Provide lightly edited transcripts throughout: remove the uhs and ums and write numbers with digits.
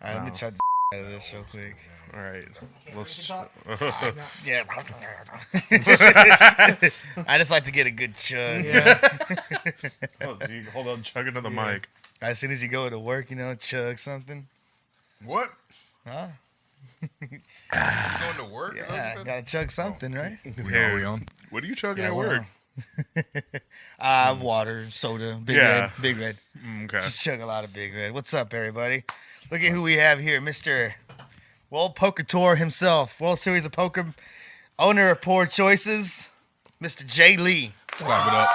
All right, let me try the out of this real quick. All right. Let's. Yeah. I just like to get a good chug. Yeah. Oh, dude, hold on, chug into the mic. As soon as you go to work, chug something. What? Huh? Going to work? Yeah, gotta chug something, right? We on? What are you chugging Yeah, at well, work? Water, soda, Big Yeah. Red, Big Red. Okay. Just chug a lot of Big Red. What's up, everybody? Look at who we have here, Mr. World Poker Tour himself, World Series of Poker, owner of Poor Choices, Mr. Jay Lee. Clap it up.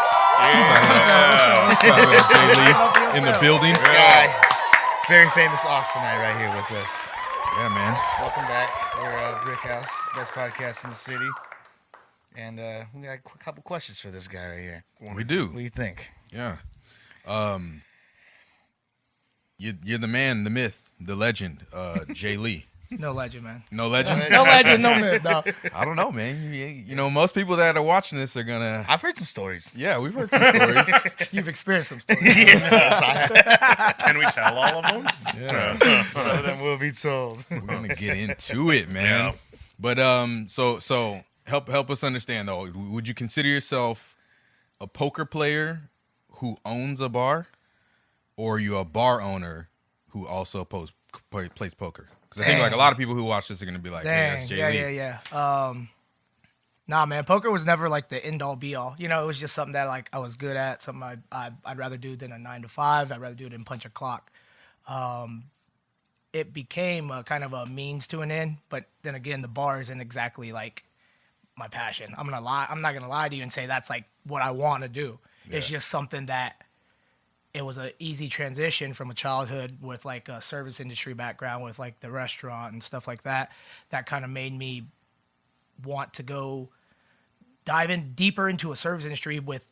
What's Clap it up, Jay Lee in the building. This guy, very famous Austinite right here with us. Yeah, man. Welcome back. We're Brickhause, best podcast in the city. And we got a couple questions for this guy right here. We do. What do you think? Yeah. You're the man, the myth, the legend, Jay Lee. No legend, man. No legend? No legend, no myth, no. I don't know, man. Most people that are watching this are gonna. I've heard some stories. Yeah, we've heard some stories. You've experienced some stories. Can we tell all of them? Yeah. Some of them will be told. We're gonna get into it, man. Yeah. But so help us understand though. Would you consider yourself a poker player who owns a bar, or are you a bar owner who also plays poker? Because I think like a lot of people who watch this are gonna be like, "Hey, that's Jay Lee." Yeah. Nah, man, poker was never like the end all be all. It was just something that like I was good at, something I'd rather do than a 9 to 5. I'd rather do it than punch a clock. It became a kind of a means to an end, but then again, the bar isn't exactly like my passion. I'm not gonna lie to you and say that's like what I want to do. Yeah. It's just something that it was an easy transition from a childhood with like a service industry background with like the restaurant and stuff like that. That kind of made me want to go dive in deeper into a service industry with,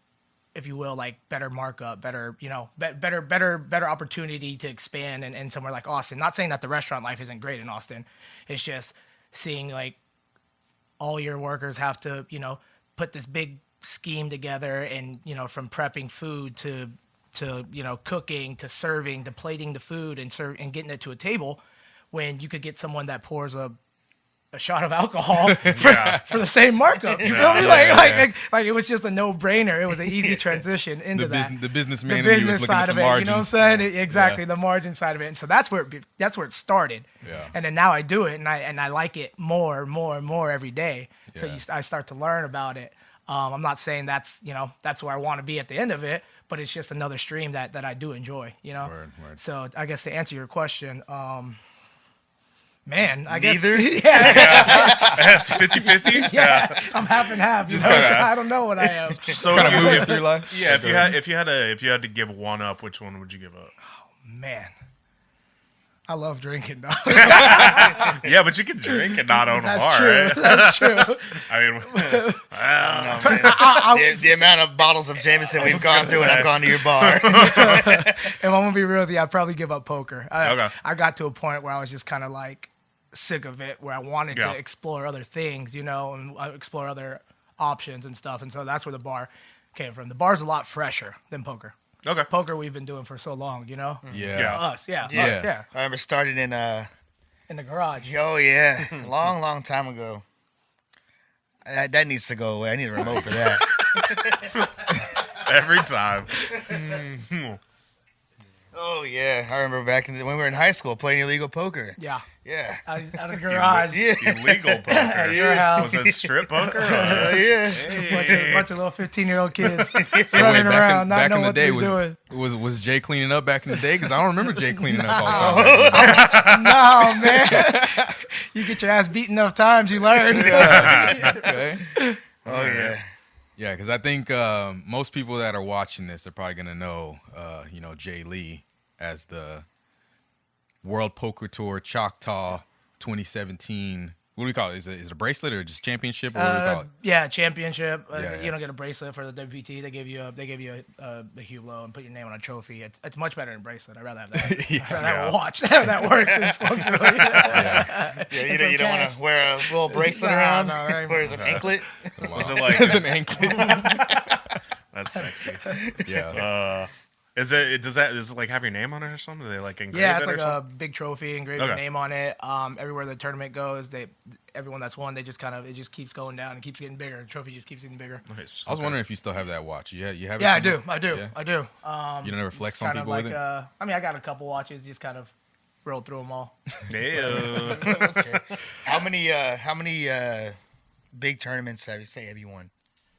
if you will, like better markup, better opportunity to expand and somewhere like Austin. Not saying that the restaurant life isn't great in Austin. It's just seeing like all your workers have to, put this big scheme together and, from prepping food to cooking, to serving, to plating the food and getting it to a table, when you could get someone that pours a shot of alcohol for the same markup. You feel me? Like it was just a no-brainer. It was an easy transition into The businessman the in you was business looking at side the of it. margins. You know what I'm saying? Exactly, the margin side of it. And so that's where it started. Yeah. And then now I do it, and I like it more and more every day. So Yeah. I start to learn about it. I'm not saying that's where I want to be at the end of it, but it's just another stream that I do enjoy, Word. So I guess to answer your question, man, I Neither? guess yeah, It's 50-50? yeah, I'm half and half. Just kinda- I don't know what I am. So Kind if of you- moving through life. Yeah, if you had to give one up, which one would you give up? Man, I love drinking, though. Yeah, but you can drink and not own a That's bar, true. right? That's true. I mean, The amount of bottles of Jameson we've gone through and I've gone to your bar. If I'm gonna be real with you, I'd probably give up poker. Okay. I got to a point where I was just kind of like sick of it, where I wanted Yeah. to explore other things, and explore other options and stuff. And so that's where the bar came from. The bar's a lot fresher than poker. okay. Poker we've been doing for so long, Yeah. Us, yeah. Yeah. I remember starting in In the garage. oh yeah, long time ago. That needs to go away. I need a remote for that. Every time. Oh yeah, I remember back when we were in high school playing illegal poker. Yeah. Yeah. Out of the garage. Yeah. Illegal poker. Your house. Was it strip poker? Yeah. Bunch of little 15-year-old kids So wait, running around, not back in knowing the what day, they're doing. was Jay cleaning up back in the day? Because I don't remember Jay cleaning up all the time. No, man. You get your ass beat enough times, you learn. Okay. Oh yeah. Yeah, because I think most people that are watching this are probably gonna know, Jay Lee as the World Poker Tour Choctaw 2017. What do we call it? Is it a bracelet or just championship? Or what do we call it? Yeah, championship. Yeah. You don't get a bracelet for the WPT. They give you a Hublot and put your name on a trophy. It's much better than a bracelet. I'd rather have that. Yeah. I'd rather have a watch that works. It's functional. Yeah, you don't want cash. to wear a little bracelet No, around. no, right. Wears an anklet. Was it like It's an anklet. that's sexy? Yeah. Does it like have your name on it or something? Do they like engrave Yeah, it it's or like a something? big trophy, engrave your Okay. name on it. Everywhere the tournament goes, everyone that's won, it just keeps going down and keeps getting bigger. The trophy just keeps getting bigger. Nice. I was wondering if you still have that watch. You have it Yeah, I somewhere? do. Yeah? I do. You don't ever flex It's on kind of people with it? I mean, I got a couple watches, just kind of rolled through them all. Yeah. How many big tournaments have you won?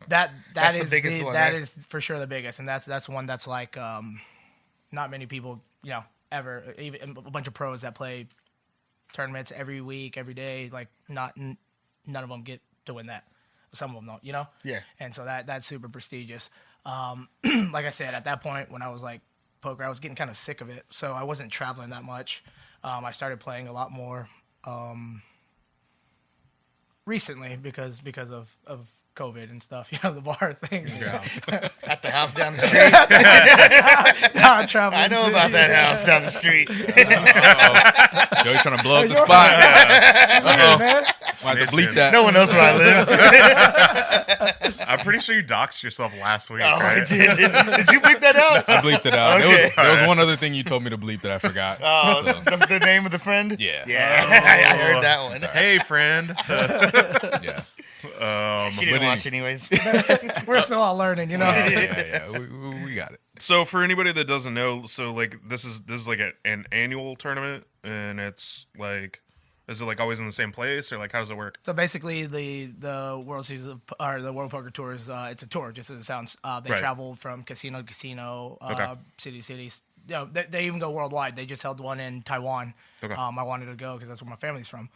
That's the biggest one, That right? is for sure the biggest, and that's one that's like not many people ever, even a bunch of pros that play tournaments every week, every day. Like none of them get to win that. Some of them don't, Yeah. And so that's super prestigious. Like I said, at that point when I was like poker, I was getting kind of sick of it, so I wasn't traveling that much. I started playing a lot more recently because of COVID and stuff, the bar things. Yeah. At the house down the street. Not traveling. I know about that house down the street. Joey trying to blow up the spot. Man. Might have to bleep Snitching. that. No one knows where I live. I'm pretty sure you doxed yourself last week, Oh, I right? did. Did you pick that out? I bleeped it out. Okay. There was one other thing you told me to bleep that I forgot. Oh, So, the name of the friend? Yeah. Yeah, I heard that one. Hey, friend. yeah. She didn't But watch anyways. We're still all learning, Yeah. We got it. So for anybody that doesn't know, so like this is like an annual tournament, and it's like, is it like always in the same place, or like how does it work? So basically, the World Series or the World Poker Tour is it's a tour, just as it sounds. They Right. travel from casino to casino, Okay. city to city. They even go worldwide. They just held one in Taiwan. Okay. I wanted to go because that's where my family's from.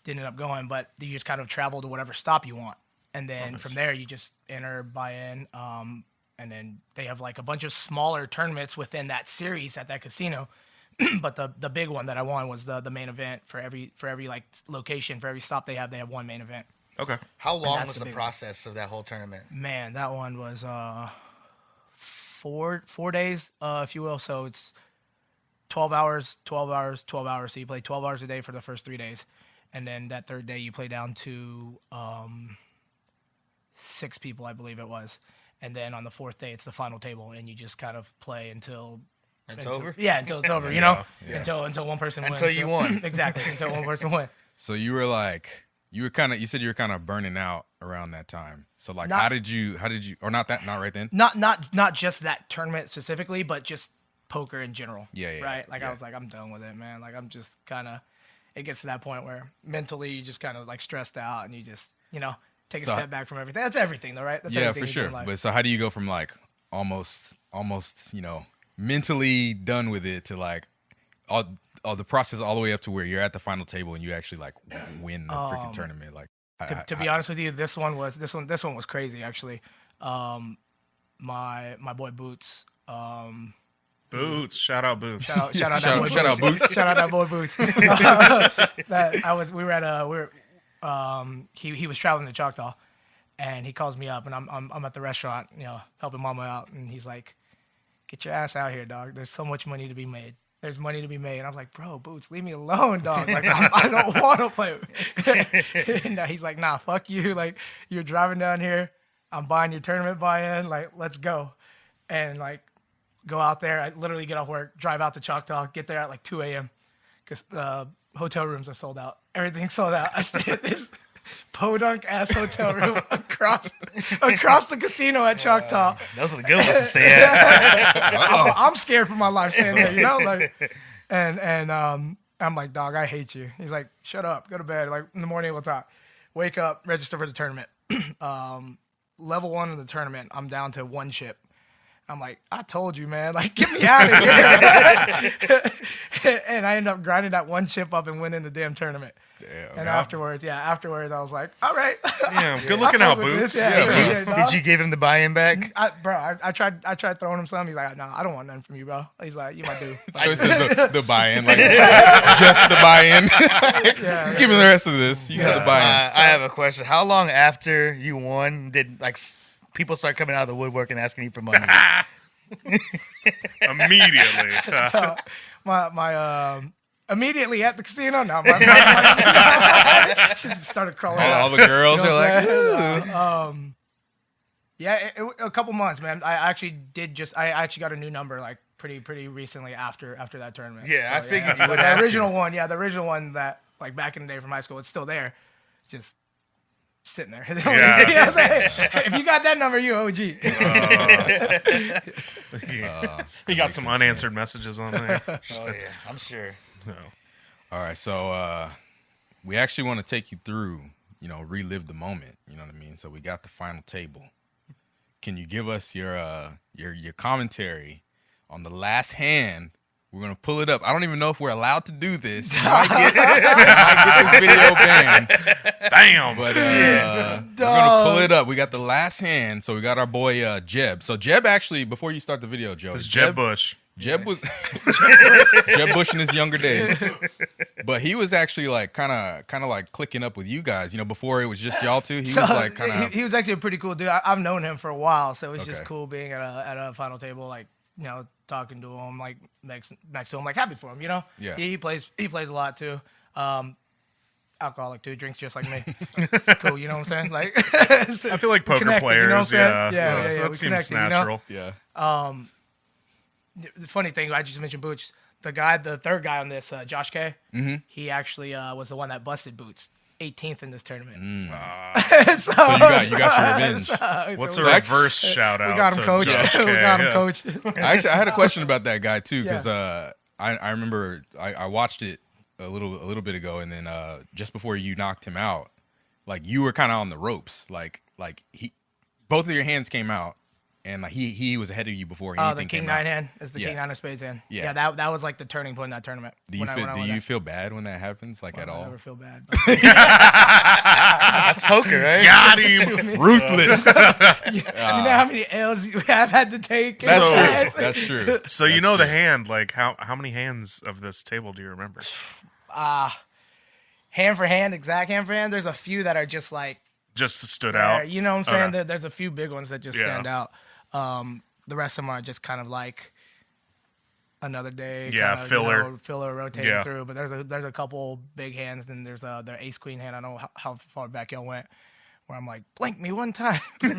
Didn't end up going, but you just kind of travel to whatever stop you want, and then from there you just enter, buy in, and then they have like a bunch of smaller tournaments within that series at that casino. But the big one that I won was the main event for every like location, for every stop they have one main event. Okay. How long that's was the the big process of that whole tournament? Man, that one was 4 days, if you will. So it's 12 hours, 12 hours, 12 hours. So you play 12 hours a day for the first 3 days. And then that third day you play down to 6 people, I believe it was. And then on the fourth day it's the final table, and you just kind of play until It's over? Yeah, until it's over, Yeah. until one person wins. Until you won. Exactly, until one person wins. So you said you were kind of burning out around that time. So like, Not- how did you, or not right then? Not just that tournament specifically, but just poker in general. Yeah, Right? Like yeah. I was like, I'm done with it, man. Like I'm just kind of, it gets to that point where mentally you just kind of like stressed out, and you just, take a So- step back from everything. That's everything though, right? That's Yeah, everything for you do in sure. life. But so how do you go from like almost, mentally done with it to like all the process all the way up to where you're at the final table and you actually like win the freaking tournament? Like, to be honest with you, this one was crazy actually. My boy Boots. Boots. Shout out Boots. Shout out that Shout- boy shout out Boots. Shout out that boy Boots. He was traveling to Choctaw, and he calls me up, and I'm at the restaurant, helping mama out, and he's like, "Get your ass out here, dog. There's so much money to be made. There's money to be made." And I was like, "Bro, Boots, leave me alone, dog. Like I don't want to play." And he's like, "Nah, fuck you. Like you're driving down here. I'm buying your tournament buy-in. Like let's go." And like go out there. I literally get off work, drive out to Choctaw, get there at like 2 a.m. because hotel rooms are sold out. Everything's sold out. I stay at this podunk ass hotel room across the casino at Choctaw. Those are the good ones to say at. I'm scared for my life staying there, like, and I'm like, dog, I hate you. He's like, shut up, go to bed. Like in the morning we'll talk. Wake up, register for the tournament. Level 1 of the tournament, I'm down to 1 chip. I'm like, I told you, man. Like, get me out of here. And I ended up grinding that 1 chip up and winning the damn tournament. Damn. And afterwards, I was like, all right. Yeah, good looking out, fuck with Boots. this. Yeah, Yeah, appreciate Boots. it, dog. Did you give him the buy-in back? I tried throwing him some. He's like, no, I don't want nothing from you, bro. He's like, you my dude. So it says the buy-in, like just the buy-in. Yeah, Give me the rest of this. You got the buy-in. I have a question. How long after you won did people start coming out of the woodwork and asking you for money? Immediately. my immediately at the casino. No, she started crawling out. All the girls You know are like, what ooh. Yeah, a couple months, man. I actually got a new number like pretty recently after that tournament. Yeah, I figured yeah. you would The have original to. one, the original one that like back in the day from high school, it's still there, just sitting there. You know what I'm saying? If you got that number, you OG. He got some unanswered messages on there. Oh yeah, I'm sure. No. All right, so we actually want to take you through, relive the moment. You know what I mean? So we got the final table. Can you give us your commentary on the last hand? We're gonna pull it up. I don't even know if we're allowed to do this. You might get this video banned. Bam! But we're gonna pull it up. We got the last hand. So we got our boy Jeb. So Jeb actually, before you start the video, Joe, It's Jeb Bush. Jeb was Jeb Bush in his younger days, but he was actually like kind of like clicking up with you guys. Before it was just y'all two. He was like kind of. He was actually a pretty cool dude. I've known him for a while, so it's just Okay. cool being at a final table, like talking to him, like next to him, like happy for him. Yeah. He plays a lot too. Alcoholic too, drinks just like me. It's cool, you know what I'm saying? Like I feel like poker connected, players, you know what I'm saying? yeah. Yeah, So we that seems connected, natural. Yeah. The funny thing, I just mentioned Booch. The third guy on this, Josh K. Mm-hmm. He actually was the one that busted Boots, 18th in this tournament. So you got your revenge. What's So a reverse shout out? we got him, to coach. Josh We K, got him, yeah. coach. Actually, I had a question about that guy too, because Yeah. I remember I watched it a little bit ago, and then just before you knocked him out, like you were kind of on the ropes, like he, both of your hands came out, and like he was ahead of you before Oh, anything the King came Nine out. hand. It's the Yeah. King Nine of Spades hand. Yeah. Yeah, that was like the turning point in that tournament. Do you feel bad when that happens, like at I all? never feel bad. That's poker, right? Got him. Ruthless. You know how many L's I've had to take? That's So- true. That's true. So you know the hand, like how many hands of this table do you remember? Hand for hand, exact hand for hand. There's a few that are just like, Just stood there, out. you know what I'm saying? Okay. There's a few big ones that just Yeah. stand out. The rest of them are just kind of like another day. Yeah, kinda, filler. Filler rotating Yeah. through. But there's a couple big hands, and there's their ace queen hand. I don't know how far back y'all went. Where I'm like, blink me one time. Maybe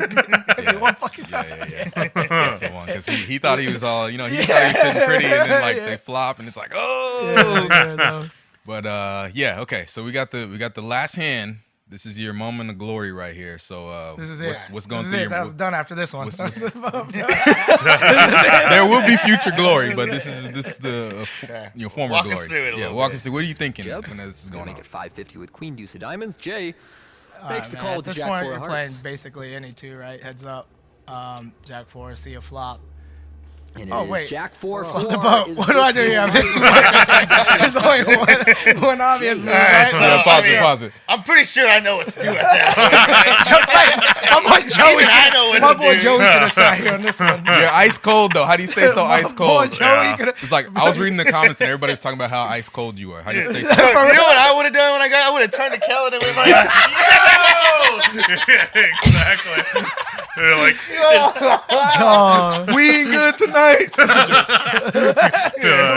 one fucking time. Yeah. That's the one, because he thought he was all, he thought he was sitting pretty, and then like they flop, and it's like, oh. Yeah, no. But okay. So we got the last hand. This is your moment of glory right here. So This is it. what's going This through is it. your? I'm done after this one. There will be future glory, but this is the former Walk glory. us through it a little walk bit. us through. What are you thinking Jeb, when this is gonna going make on? it 550 with Queen Deuce of Diamonds. Jay makes the Man, call at with the this Jack point, 4 you're of playing Hearts. basically any two, right? Heads up. Jack 4, see a flop. And it Oh, is wait. Jack 4 Flip 4 the boat. is What do I do here? I'm missing There's only one obvious move, right? so- Yeah, pause it. I'm pretty sure I know what to do at that. My boy Joey. I know what My to boy do. Joey could have sat here on this one. You're ice cold though. How do you stay so ice Boy cold? Joey could have. It's like I was reading the comments and everybody was talking about how ice cold you are. How do you stay so? So, you know what I would have done when I would have turned to Kellen and was like, Exactly. They're like, We ain't good tonight.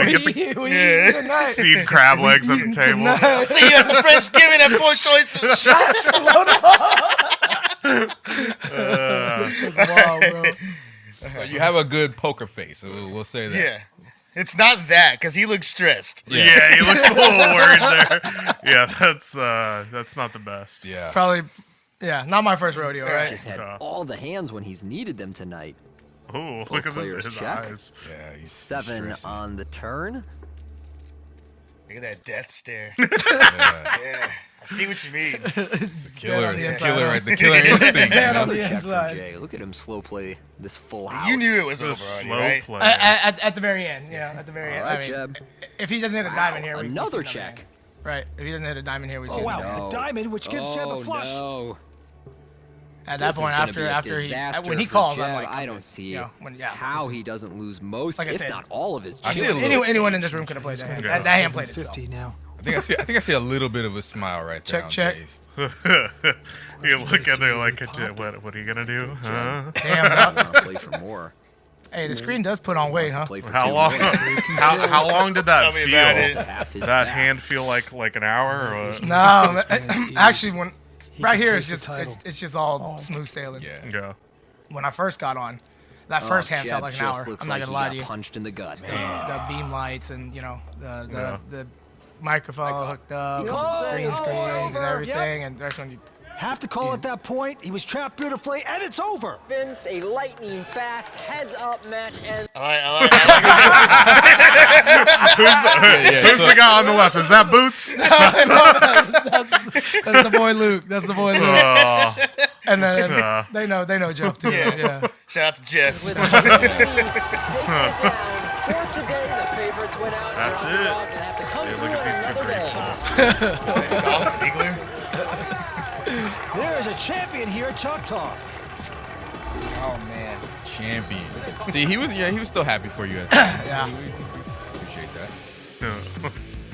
get the Tonight. seed crab legs at the table. see you at the Friendsgiving at Four Choices. That's wild, bro. So you have a good poker face. So we'll say that. Yeah. It's not that, because he looks stressed. Yeah, he looks a little worried there. Yeah, that's not the best. Yeah. Probably, yeah, not my first rodeo, right? Just had all the hands when he's needed them tonight. Oh, look at this, players his check. eyes. Yeah. He's 7 stressing. on the turn. Look at that death stare. Yeah. Yeah. I see what you mean. Killer. on the It's a inside, killer, huh? right? The killer instinct. Dead on Another the check from inside. Jay. Look at him slow play this full house. You knew it was The over slow already, right? play. At the very end, yeah, at the very All end. right, I mean, Jeb. if he doesn't hit a diamond here, we Another see check. hand. Right. If he doesn't hit a diamond here, we see Oh, wow. another hand. No. A diamond, which gives Jeb a flush. No. At that This is point, gonna be a after he disaster when he for calls, Jeb. I'm like, I don't see you know, when, yeah, how it's he just- doesn't lose most, Like I if said, not all of his I see a chips. little- anyone in this room could have played that hand. Yeah. That hand played itself. 50 now. I think I see a little bit of a smile right there. Check, on check. Jay's. You look at there like, what are you gonna do? Huh? Damn. I dog. want to play for more. Hey, the screen does put on weight, huh? Play for How 2 long? more. How long did that Tell me about feel? it. Half his That stack. hand feel like an hour or what? No, actually, when right can here, take it's the just title. it's just all smooth sailing. Yeah. Yeah. When I first got on, That first hand Jeb felt like an just hour. looks I'm not like gonna he lie got to you. punched in the gut. The beam lights and the microphone hooked up, green screens and everything, and that's when you. Have to call at that point. He was trapped beautifully, and it's over. Vince, a lightning fast heads up match, and I like Who's the guy on the left? Is that Boots? That's the boy Luke. That's the boy Luke. Oh, And then they know Jeff too. Yeah. Shout out to Jeff. with take it down. For today, the favorites went out. That's on it. the dog and have to come hey, look at these two through grease another day. balls. Dolph Ziggler. There is a champion here at Choctaw. Oh man. Champion. See, he was still happy for you. At that. Yeah. We appreciate that.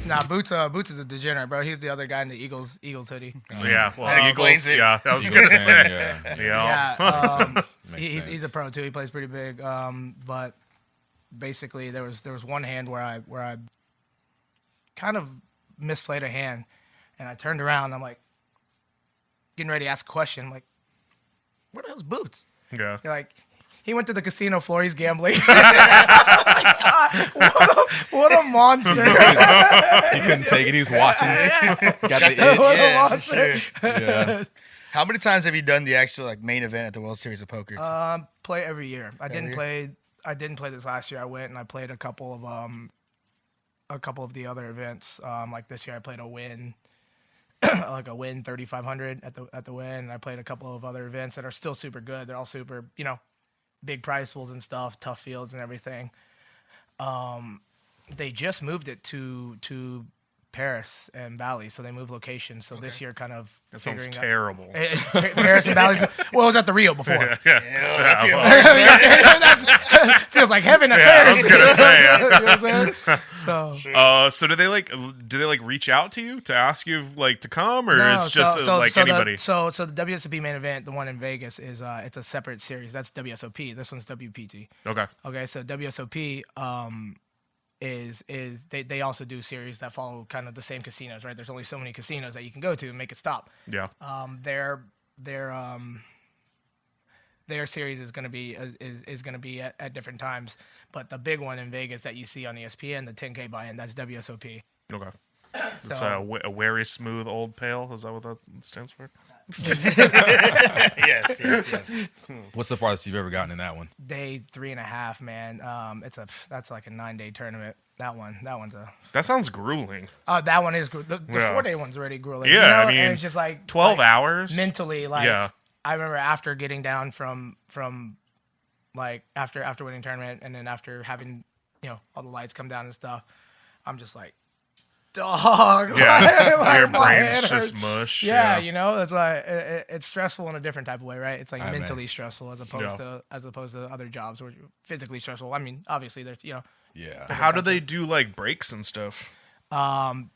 Nah, Boots is a degenerate, bro. He's the other guy in the Eagles hoodie. Yeah, well, That explains Eagles. it. Yeah, I was Eagles gonna fan, say. yeah. Yeah. Makes He's a sense. pro too. He plays pretty big. But basically, there was one hand where I kind of misplayed a hand, and I turned around. And I'm like, getting ready to ask a question. I'm like, where the hell's Boots? Yeah. You're like, he went to the casino floor. He's gambling. What a monster! He couldn't take it. He was watching. Got the itch. What a Yeah, for monster! sure. Yeah. How many times have you done the actual like main event at the World Series of Poker? Play every year. I didn't year? play this last year. I went and I played a couple of the other events. Like this year, I played a win, like a win 3,500 at the win. And I played a couple of other events that are still super good. They're all super, big prize pools and stuff, tough fields and everything. They just moved it to Paris and Bali, so they moved locations. So this year, kind of That sounds figuring terrible. Paris and Bali. Well, it was at the Rio before. Yeah, that's it. That's, feels like heaven at Yeah, I Paris. was gonna say, yeah. You know what I'm saying? So do they like reach out to you to ask you to come, or No, it's just anybody? So the WSOP main event, the one in Vegas, is it's a separate series. That's WSOP. This one's WPT. Okay. Okay, so WSOP is they also do series that follow kind of the same casinos, right? There's only so many casinos that you can go to and make it stop. Yeah. Their series is going to be at different times, but the big one in Vegas that you see on ESPN, the 10K buy-in, that's WSOP. Okay. It's So- a very smooth old pale. Is that what that stands for? Yes. What's the farthest you've ever gotten in that one? Day 3.5, man. That's like a 9-day tournament. That one's a. That sounds grueling. That one is the Yeah. 4-day one's already grueling. Yeah, I and mean, it's just like 12 like, hours. mentally. Like, Yeah. I remember after getting down from like after winning tournament, and then after having all the lights come down and stuff, I'm just like, dog. Yeah. Like, Your my head brain's just hurts. mush. Yeah, it's like it's stressful in a different type of way, right? It's like I mentally bet. stressful as opposed to other jobs where you're physically stressful. I mean, obviously there's Yeah. How do they do breaks and stuff?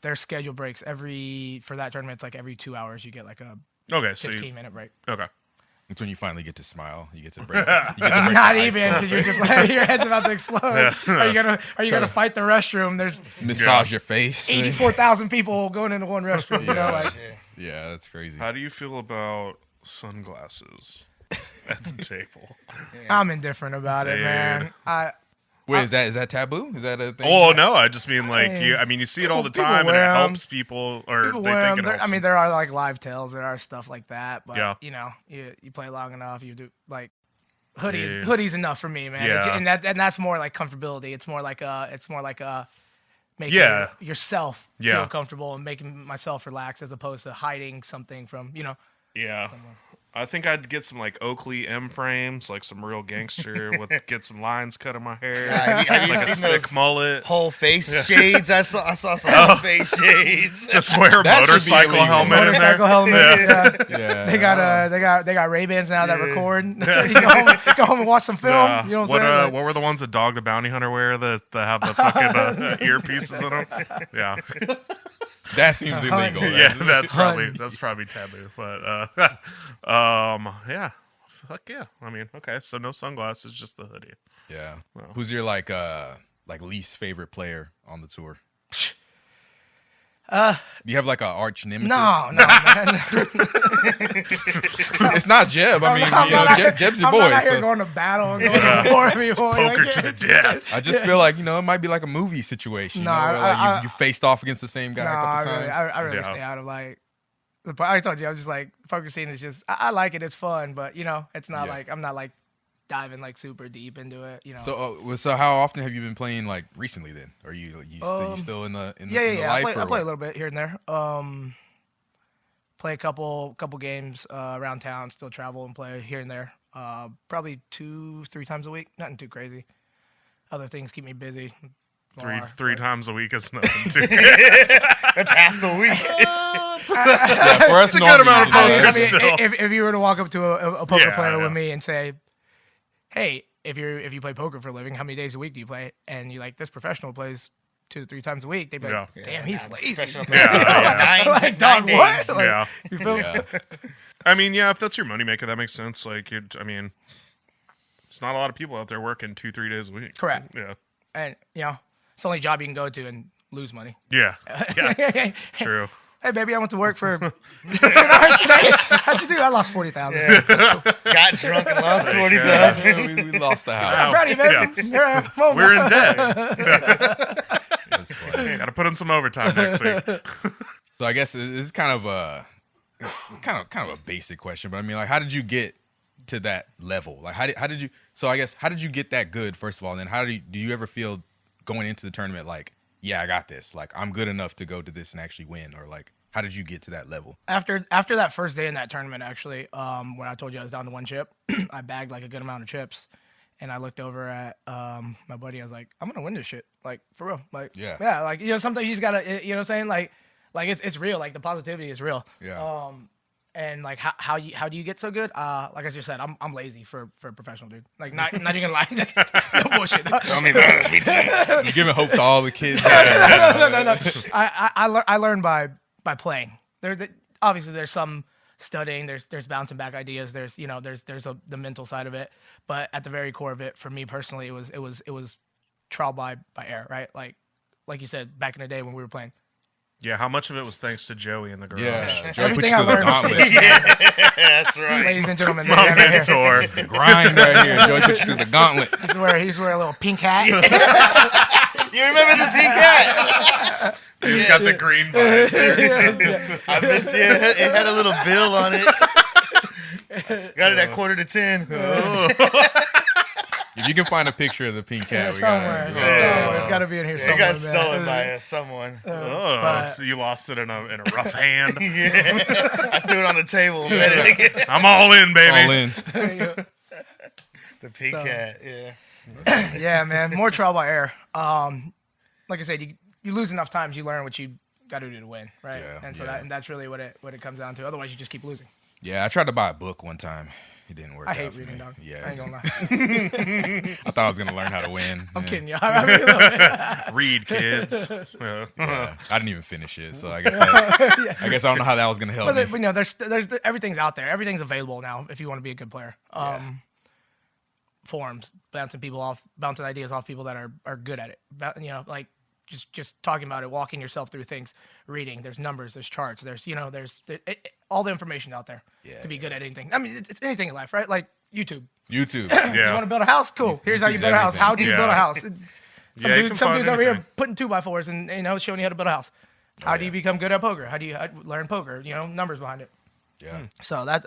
their schedule breaks for that tournament. It's like every 2 hours you get like a Okay, so 15-minute break. okay. It's when you finally get to smile. You get to break. You get to break Not the ice even, cold. because you're just like your head's about to explode. Are you gonna fight the restroom? There's Massage your face. 84,000 people going into one restroom. Yeah, that's crazy. How do you feel about sunglasses at the table? I'm indifferent about it, man. Dude. Wait, is that taboo? Is that a thing? Oh no, I just mean you see it all the people time, and wear it 'em. helps people, or People they wear think 'em. it helps. I mean, there are like live tails, there are stuff like that, but Yeah. you play long enough, you do like Yeah. hoodies enough for me, man. Yeah. And that's more like comfortability. It's more like making Yeah. yourself Yeah. feel comfortable and making myself relax, as opposed to hiding something from Yeah. I think I'd get some Oakley M frames, some real gangster get some lines cut in my hair, Have you like a seen sick those mullet. whole face shades? I saw some whole face shades. Just wear a That should be motorcycle illegal. helmet in there. motorcycle helmet. Yeah. Yeah. They got Ray-Bans now that record. You go home and watch some film. Yeah. You know what I'm saying? Like, What were the ones that Dog the Bounty Hunter wear that have the fucking earpieces in them? Yeah, That seems illegal. yeah, that's probably taboo. But yeah, fuck yeah. I mean, okay, so no sunglasses, just the hoodie. Yeah. Who's your least favorite player on the tour? Do you have an arch nemesis? no, man. It's not Jeb. I mean, Jeb's your boy. I'm not here So going to battle and going to war anymore. Poker to the death. I just feel like, it might be like a movie situation. No, where, like, you faced off against the same guy a couple times. I really stay out of like. I told you, I was just like, poker scene is just, I like it, it's fun, but it's not like, I'm not like diving like super deep into it, So how often have you been playing like recently then? Are you still in the life? I play a little bit here and there. Play a couple games around town, still travel and play here and there. Probably 2-3 times a week, nothing too crazy. Other things keep me busy. Three times a week is nothing too. That's half the week. Yeah, for us, It's a good amount of poker. I still. mean, if you were to walk up to a poker Yeah, player I know. with me and say, "Hey, if you play poker for a living, how many days a week do you play?" And you like, this professional plays 2 to 3 times a week, they'd be like, Yeah. "Damn, he's lazy." Professional Yeah, player. Like, dog, what? days. Like, yeah. You feel me? Yeah. I mean, yeah, if that's your moneymaker, that makes sense. Like, it's not a lot of people out there working 2-3 days a week. Correct. Yeah. And it's the only job you can go to and lose money. Yeah. Yeah. True. Hey, baby, I went to work for 2 hours today. How'd you do? I lost 40,000. Got drunk and lost 40,000. we lost the I'm house. proud of you, baby. Here I am. Oh, We're in debt. That's funny. Got to put in some overtime next week. So I guess this is kind of a basic question, but I mean, like, how did you get to that level? Like, how did you? So I guess how did you get that good? First of all, and then how do you ever feel going into the tournament like, yeah, I got this. Like, I'm good enough to go to this and actually win, or like, how did you get to that level? After that first day in that tournament, actually, when I told you I was down to 1 chip, I bagged like a good amount of chips, and I looked over at my buddy. I was like, I'm gonna win this shit, like for real, like Yeah. like sometimes you just gotta, what I'm saying, like it's real, like the positivity is real. Yeah. And like how do you get so good? Like I just said, I'm lazy for a professional dude. Like not even gonna lie, no bullshit. Tell me about it. You're giving hope to all the kids. No. I learned by playing. Obviously there's some studying. There's bouncing back ideas. There's the mental side of it. But at the very core of it, for me personally, it was trial by error, right? Like you said, back in the day when we were playing. Yeah, how much of it was thanks to Joey in the garage? Yeah. Joey put Everything you I to the learned was gauntlet. That's right. Ladies and gentlemen, My this guy right here. mentor. It's the grind right here. Joey put you through the gauntlet. He's wearing a little pink hat. You remember the pink hat? He's got the green vibes. I missed it. It had a little bill on it. Got it at 9:45. If you can find a picture of the pink cat, we Somewhere. got It's got to be in here It somewhere. got man. stolen by someone. Oh, so you lost it in a rough hand. I threw it on the table and read it again. I'm all in, baby. all in. The pink hat, yeah. Yeah, man. More trial by error. Like I said, you lose enough times, you learn what you got to do to win, right? Yeah, and so yeah. that's really what it comes down to. Otherwise, you just keep losing. Yeah, I tried to buy a book one time. It didn't work I out hate for reading, me. dog. Yeah, I ain't gonna lie. I thought I was gonna learn how to win. I'm Yeah. kidding you. I mean, look, Read, kids. Yeah. Yeah. I didn't even finish it, so I guess I don't know how that was gonna help me. but there's everything's out there. Everything's available now if you want to be a good player. Forums, bouncing ideas off people that are good at it. Like just talking about it, walking yourself through things, reading. There's numbers, there's charts, there's all the information out there to be good at anything. I mean, it's anything in life, right? Like YouTube. YouTube. You want to build a house? Cool. Here's how you YouTube's build a house. everything. How do you build a house? Some Yeah, you can dudes find over here anything. putting 2x4s and showing you how to build a house. How do you become good at poker? How do you learn poker? Numbers behind it. Yeah. So that's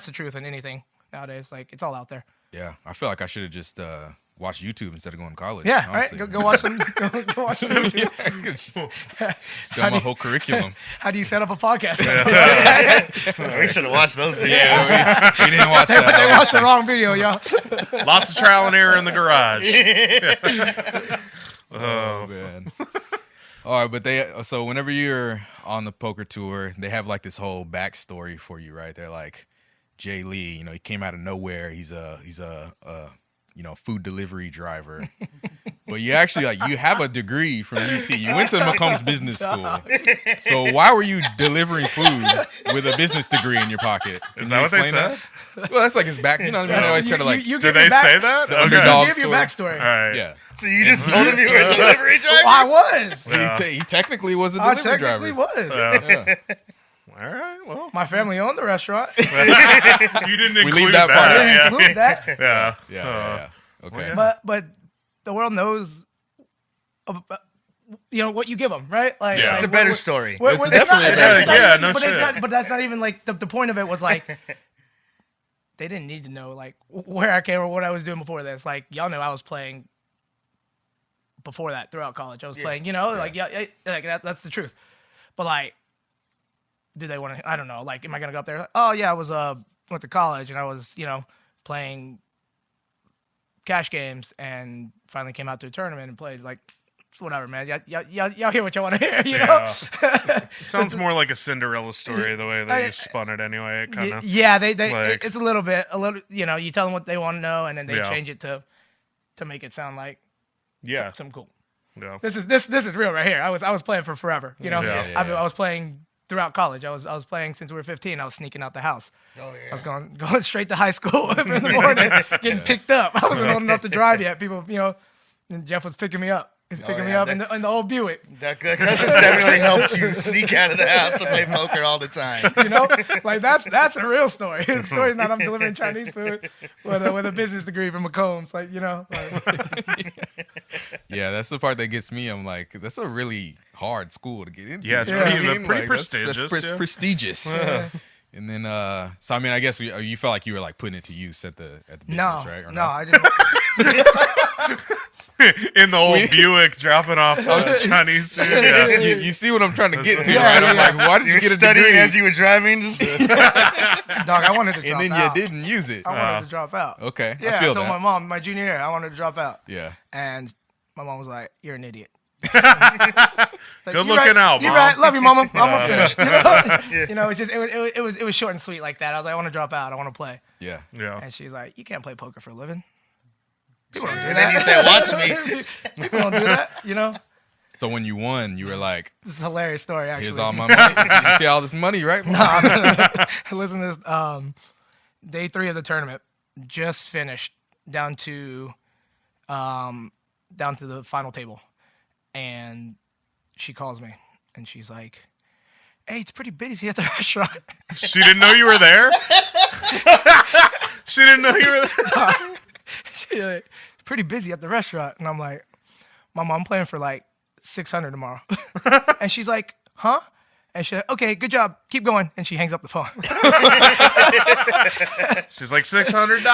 the truth in anything nowadays. Like it's all out there. Yeah. I feel like I should have just watched YouTube instead of going to college. Yeah, honestly. right. Go watch some. Go watch some YouTube. Yeah, I could just done my whole curriculum. How do you set up a podcast? We should have watched those videos. Yeah, we didn't watch They that. watched the wrong video, y'all. Lots of trial and error in the garage. Oh man. All right, but so whenever you're on the poker tour, they have like this whole backstory for you, right? They're like, Jay Lee, he came out of nowhere. He's a food delivery driver. But you actually you have a degree from UT. You went to Macomb's business school. So why were you delivering food with a business degree in your pocket? Is that what they said? Well, that's like his back. You know what I mean? They always try to like You Did give they your back- say that? the underdog Give your story. backstory. All right. Yeah. So you just told him you were a delivery driver? Well, I was. He technically was a I delivery technically driver. was. Yeah. All right. Well, My family owned the restaurant. you didn't include leave that part I out. didn't include that. Yeah. Yeah. Okay. But the world knows, what you give them, right? Like, Yeah. like, It's a better story. It's definitely a better it's not story. even- No but shit. it's not, but that's not even like the point of it was like they didn't need to know like where I came or what I was doing before this. Like y'all knew I was playing before that throughout college. I was playing, like that's the truth. But like, do they want to? I don't know. Like, am I gonna go up there? Like, oh yeah, I was went to college and I was playing cash games and finally came out to a tournament and played like. Whatever, man. Y'all hear what y'all want to hear, you know? It sounds more like a Cinderella story the way that you spun it anyway. It kind of. Yeah, they like- it's a little, you tell them what they want to know and then they Yeah. change it to make it sound like Yeah. something cool. Yeah. This is real right here. I was playing for forever, Yeah. I was playing throughout college. I was playing since we were 15. I was sneaking out the house. Oh, yeah. I was going straight to high school in the morning, getting picked up. I wasn't old enough to drive yet. People, and Jeff was picking me up. He's picking me yeah, up in the old Buick. That cousins definitely helped you sneak out of the house and play poker all the time. Like that's a real story. The story's not I'm delivering Chinese food with a business degree from McCombs. Like Yeah, that's the part that gets me. I'm like, that's a really hard school to get into. Yeah, it's You know what pretty- I mean? pretty Like, prestigious, That's yeah. prestigious. And then, so I mean, I guess you felt like you were like putting it to use at the business, no, right? Or no, I didn't. In the old Buick, dropping off Chinese food. Yeah. You see what I'm trying to get to, Yeah, right? yeah, I'm yeah. like, why did You you were get a studying degree? as you were driving. Just, Dog, I wanted to drop and then out. you didn't use it. I wanted to drop out. Okay, Yeah, I feel told that. my mom my junior year I wanted to drop out. Yeah. And my mom was like, "You're an idiot." Good looking out, You Mom. right. Love you, mama. I'm gonna finish. It's just it was short and sweet like that. I was like, I want to drop out. I want to play. Yeah. Yeah. And she's like, "You can't play poker for a living." People don't do and that. then you said, "Watch me." People don't do that. So when you won, you were like, This is a hilarious story. Actually, here's all my money. You see all this money, right? Listen to this. Day 3 of the tournament just finished down to the final table, and she calls me and she's like, "Hey, it's pretty busy at the restaurant." She didn't know you were there? She didn't know you were there? She's like, "It's pretty busy at the restaurant," and I'm like, "Mama, I'm playing for like 600 tomorrow," and she's like, "Huh?" And she's like, "Okay, good job. Keep going." And she hangs up the phone. She's like, $600. It's going to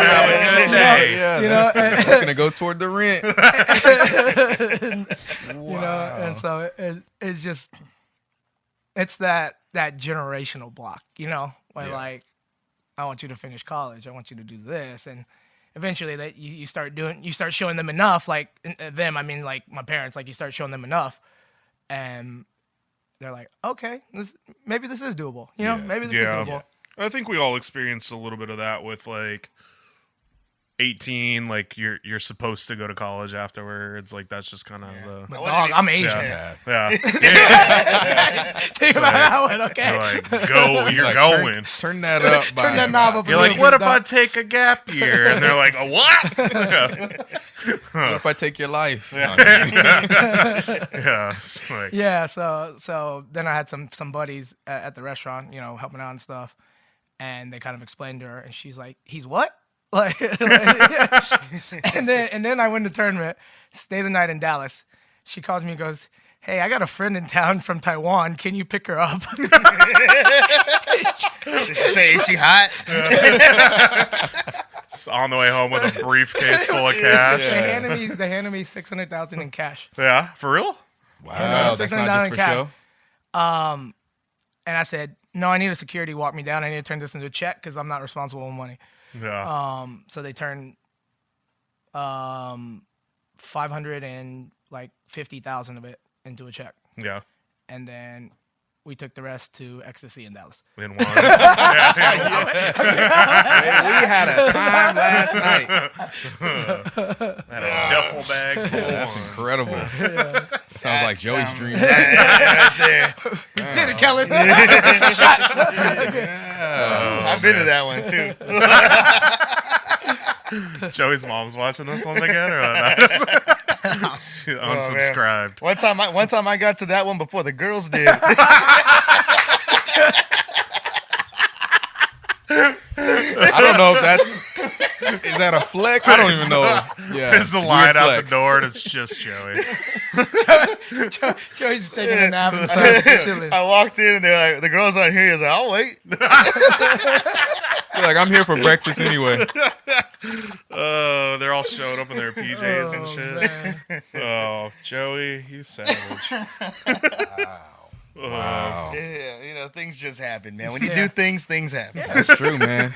have a good day. Yeah, it's gonna go toward the rent. And so it's just, it's that generational block, where like, I want you to finish college. I want you to do this. And eventually that you start showing them enough, like them, I mean, like my parents, like you start showing them enough and they're like, okay, maybe this is doable. Maybe this is doable. I think we all experienced a little bit of that with like 18, like you're supposed to go to college afterwards. Like that's just kind of the But dog, I'm Asian. yeah. Think about that one, okay? You're like, go, you're Like, going. Turn that up. By Turn that knob up. You're a like, little what bit, if I dog. take a gap year? And they're like, a what? What if I take your life? Yeah. It's like, Yeah, so then I had some buddies at the restaurant, helping out and stuff, and they kind of explained to her, and she's like, "He's what?" Like, yeah. and then I went to the tournament, stayed the night in Dallas. She calls me and goes, "Hey, I got a friend in town from Taiwan. Can you pick her up?" Did you say, "Is she hot?" just on the way home with a briefcase full of cash. They handed me $600,000 in cash, Yeah, for real? Wow, that's not just for show. and I said, "No, I need a security walk me down. I need to turn this into a check because I'm not responsible with money." Yeah. So they turned 550,000 of it into a check, Yeah. and then we took the rest to Ecstasy in Dallas. In ones. We had a time last night. Had a duffel bag full of That's ones. incredible. That sounds like Joey's dream. Right there. Did it, Kelly? I've been to that one too. Joey's mom's watching this one again, or not? She unsubscribed. One time I got to that one before the girls did. I don't know if is that a flex? I don't even know. Yeah, There's the weird line out flex. the door, and it's just Joey. Joey's just taking a nap inside, just chilling. I walked in and they're like, the girls aren't here. He's like, I'll wait. You're like, I'm here for breakfast anyway. Oh, they're all showing up in their PJs and shit. Man. Oh, Joey, you savage. Wow, Yeah, things just happen, man. When you do things happen. that's true, man.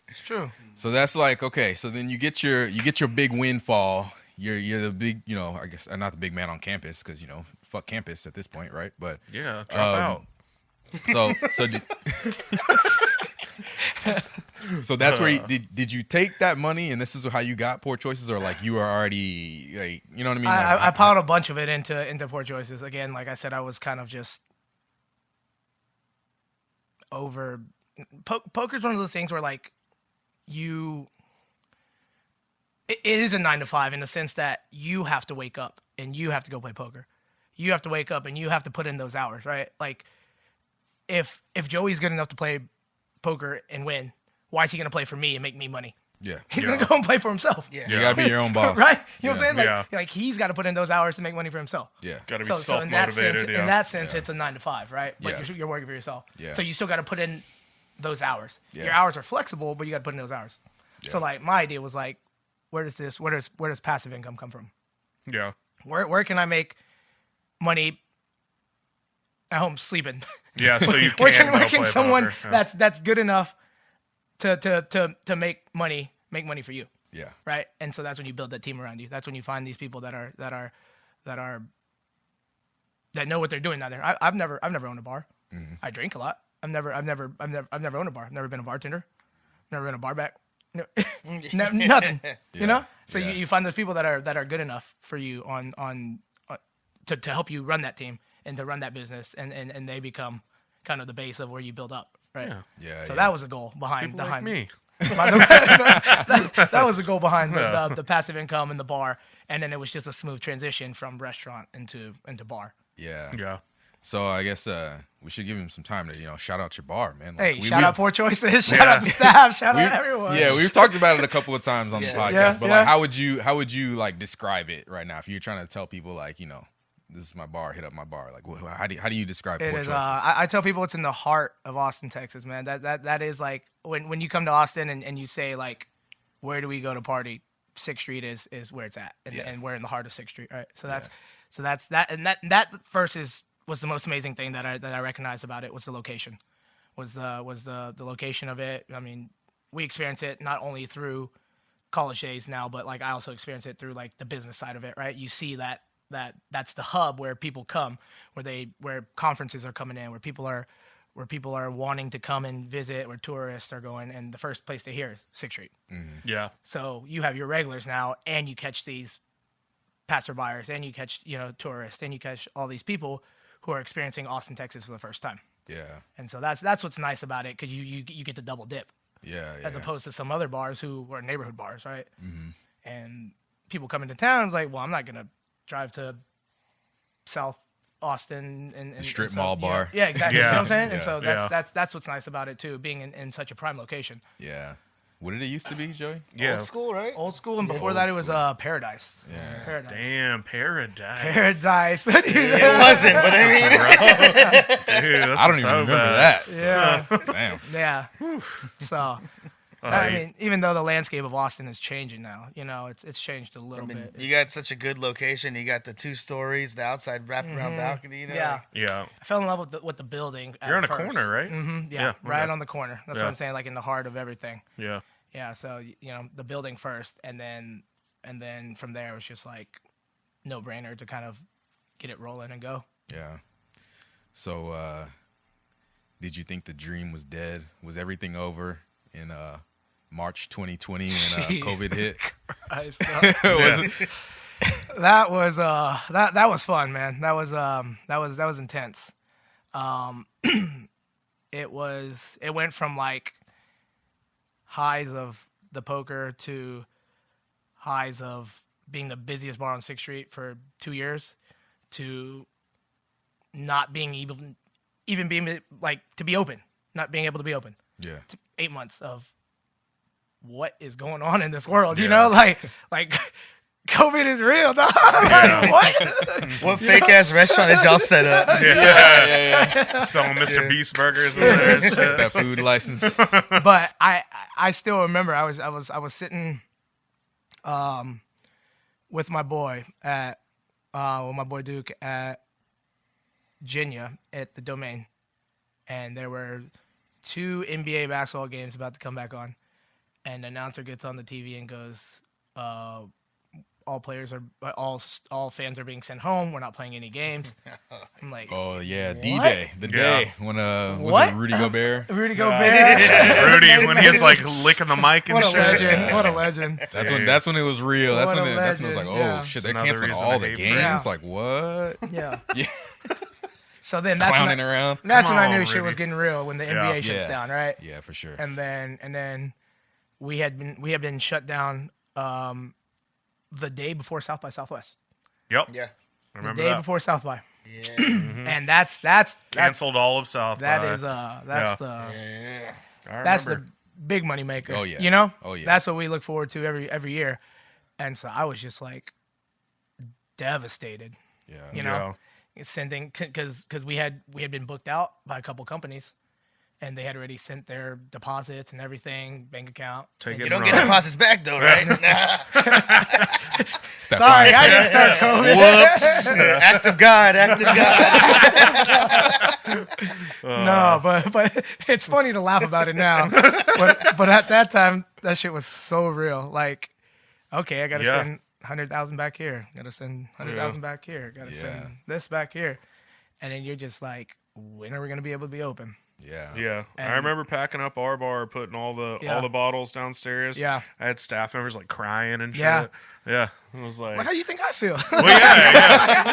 It's true. So that's like, okay. So then you get your big windfall. You're the big, I guess not the big man on campus because fuck campus at this point, right? But Yeah, drop out. So that's where did you take that money and this is how you got Poor Choices, or like you were already like, you know what I mean? Like, I piled a bunch of it into Poor Choices. Again, like I said, I was kind of just over. Poker's one of those things where like it is a 9 to 5 in the sense that you have to wake up and you have to go play poker. You have to wake up and you have to put in those hours, right? Like if Joey's good enough to play poker and win, why is he gonna play for me and make me money? yeah, He's gonna go and play for himself. Yeah. you gotta be your own boss, Right? You know what I'm saying? Yeah. Like he's got to put in those hours to make money for himself. Yeah, Gotta be So in that sense, self-motivated. in that sense, it's a 9 to 5, right? But Yeah. you're working for yourself. Yeah. So you still got to put in those hours. Yeah. Your hours are flexible, but you got to put in those hours. So Yeah. like my idea was like, where does passive income come from? Yeah. Where can I make money at home sleeping? Yeah, so you where can can, go where can play someone poker. Yeah. that's good enough to make money for you? yeah, Right? And so that's when you build that team around you. That's when you find these people that know what they're doing down there. I've never owned a bar. Mm-hmm. I drink a lot. I've never owned a bar. I've never been a bartender. Never been a bar back. No, nothing. You know? So Yeah. you find those people that are good enough for you to help you run that team and to run that business, and they become kind of the base of where you build up. Right. Yeah, So yeah. that was the goal behind People like me. that was the goal behind the passive income and the bar, and then it was just a smooth transition from restaurant into bar. yeah. Yeah. So I guess we should give him some time to shout out your bar, man. Hey, Like, shout out Poor Choices, shout out the staff, shout out everyone. Yeah, we've talked about it a couple of times on the podcast, Yeah, but yeah. like, how would you like describe it right now if you're trying to tell people like, this is my bar, hit up my bar. Like, how do you describe It Poor is. Choices? I tell people it's in the heart of Austin, Texas, man. That is like when you come to Austin and you say like, where do we go to party? 6th Street is where it's at, and we're in the heart of 6th Street, right? So that's that, and that first was the most amazing thing that I recognized about it was the location, was the location of it. I mean, we experience it not only through college days now, but like I also experience it through like the business side of it, right? You see that's the hub where people come, where conferences are coming in, where people are wanting to come and visit, where tourists are going, and the first place to hear is 6th Street. Yeah. So you have your regulars now, and you catch these passerbyers, and you catch tourists, and you catch all these people who are experiencing Austin, Texas for the first time. yeah, And so that's what's nice about it, because you get the double dip yeah, as opposed to some other bars who were neighborhood bars, right? And people come into town, it's like, well, I'm not gonna drive to South Austin and Strip so- mall bar. Yeah, exactly. You know what I'm saying? Yeah. And so Yeah. that's what's nice about it too, being in such a prime location. yeah. What did it used to be, Joey? Yeah. Old school, right? Old school, and before Old that it was school. Paradise. Yeah. Paradise. Damn, Paradise. Paradise. It wasn't, but I mean, Dude, that's I don't even remember that. So, Yeah. damn. Yeah. So I mean, even though the landscape of Austin is changing now, it's changed a little bit. you got such a good location. You got the 2 stories, the outside wraparound balcony. Yeah. like- Yeah. I fell in love with the building. You're on a first. corner, right? Yeah, right okay. on the corner. That's Yeah. what I'm saying, like in the heart of everything. Yeah. Yeah, so the building first, and then from there it was just like no brainer to kind of get it rolling and go. Yeah. So, did you think the dream was dead? Was everything over in March 2020 when COVID hit? Was Yeah. it? That was fun, man. That was intense. It went from like highs of the poker to highs of being the busiest bar on 6th Street for 2 years to not being even being like to be open, not being able to be open. Yeah. 8 months of what is going on in this world, you Yeah. know, like COVID is real, dog. Like, what? What fake ass restaurant did y'all set up? Selling Mr. Beast burgers in there and shit. That food license. But I still remember I was sitting with my boy at with my boy Duke at Virginia at the Domain, and there were 2 NBA basketball games about to come back on, and the announcer gets on the TV and goes, all fans are being sent home. We're not playing any games. I'm like, Oh yeah, D-Day, the day when was What? it Rudy Gobert? Rudy Gobert. Rudy, when he's like licking the mic and What a shit. legend! What a legend! That's when it was real. That's What when a it was like, legend, oh yeah. shit, they're Another canceling reason all to the hate games. Bricks. Like what? Yeah. Yeah, So then that's clowning when around. that's Come when I on, knew shit Rudy. was getting real when the NBA shuts Yeah. down, right? Yeah, for sure. And then we had been shut down the day before South by Southwest. Yep. Yeah. I The remember day that. before South by. Yeah. And that's Canceled all of South that by. is Yeah. that's remember. the big money maker. Oh, yeah. You know? Oh, yeah. That's what we look forward to every year. And so I was just like devastated, Yeah. you know? Sending because we had been booked out by a couple companies, and they had already sent their deposits and everything, bank account. Take You it don't and get run. deposits back though, right? Step Sorry, on. I didn't start COVID. Whoops. Act of God. Act of God. No, but it's funny to laugh about it now. But at that time, that shit was so real. Like, okay, I gotta Yeah. send 100,000 back here. Gotta send 100,000 back here. Gotta Yeah. send this back here. And then you're just like, when are we gonna be able to be open? Yeah. Yeah, I And- remember packing up our bar, putting all the bottles downstairs. Yeah. I had staff members like crying and shit. Yeah. Yeah, it was like, Like, how do you think I feel? well, yeah.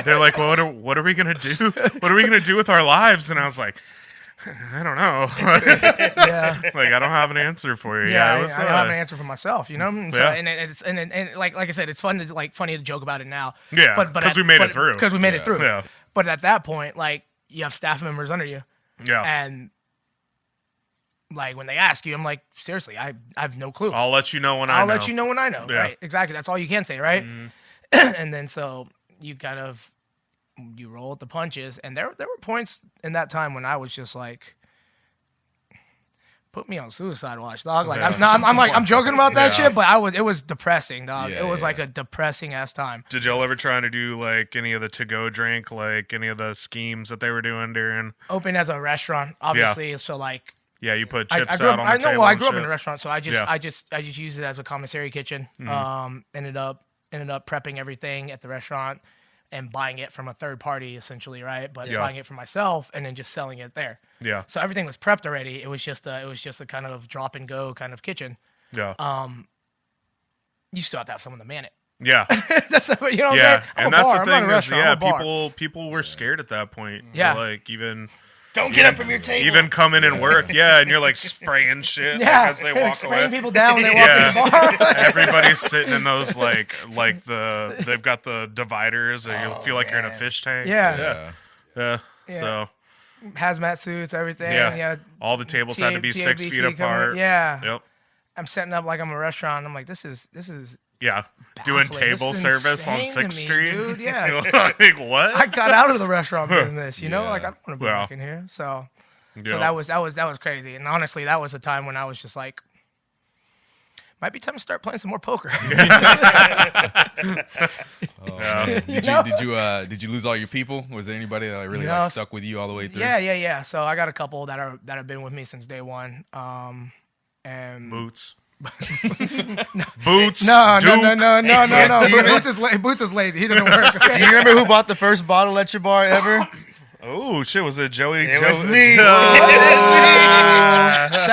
They're like, well, what are we gonna do? What are we gonna do with our lives? And I was like, I don't know. Yeah. Like, I don't have an answer for you. Yeah, it was, I don't have an answer for myself, you know. And so, Yeah. and like I said, it's funny to joke about it now. Yeah, but 'cause we made it through. Because we made it through. Yeah. But at that point, like, you have staff members under you, Yeah, and like when they ask you, I'm like, seriously, I have no clue. I'll let you know when I know. I'll let you know when I know. Yeah. Right? Exactly. That's all you can say, right? And then so you kind of you roll with the punches, and there were points in that time when I was just like, put me on suicide watch, dog. Like I'm joking about that Yeah. shit, but it was depressing, dog. Yeah, it was yeah. like a depressing ass time. Did y'all ever try to do like any of the to-go drink, like any of the schemes that they were doing during? Open as a restaurant, obviously. So like Yeah, you put I chips grew out up, on the I know. table. Well, I and grew up in shit. a restaurant, so I just Yeah. used it as a commissary kitchen. Ended up prepping everything at the restaurant and buying it from a third party, essentially, right? But Yeah. buying it for myself and then just selling it there. Yeah, So everything was prepped already. It was just a kind of drop and go kind of kitchen. yeah, You still have to have someone to man it. yeah, That's you know what I'm yeah. saying? I'm And a that's bar. the I'm not a thing is, restaurant. yeah, I'm a bar. people were scared at that point. Yeah. To like even Don't get up from your table. even come in and work. Yeah, and you're like spraying shit Yeah, as they walk spraying away. people down when they walk in the bar. Everybody's sitting in those like they've got the dividers and you feel like you're in a fish tank. Yeah. Yeah. So Hazmat suits, everything. yeah, all the tables had to be 6 feet TABC coming in. apart. Yeah. Yep. I'm setting up like I'm a restaurant. I'm like, this is Yeah. Doing baffling. table This is service on insane to 6th me, Street. dude. Yeah. You're like, what? I got out of the restaurant business, you know, Yeah. like I don't want to be Well. working here. So Yeah. that was crazy. And honestly, that was a time when I was just like, might be time to start playing some more poker. Did you lose all your people? Was there anybody that really No, like stuck with you all the way through? Yeah. So I got a couple that have been with me since day one. And Boots. Boots. no. Duke. Boots is lazy. He doesn't work. Do Okay? you remember who bought the first bottle at your bar ever? Oh shit! Was it Joey? It was me. Shout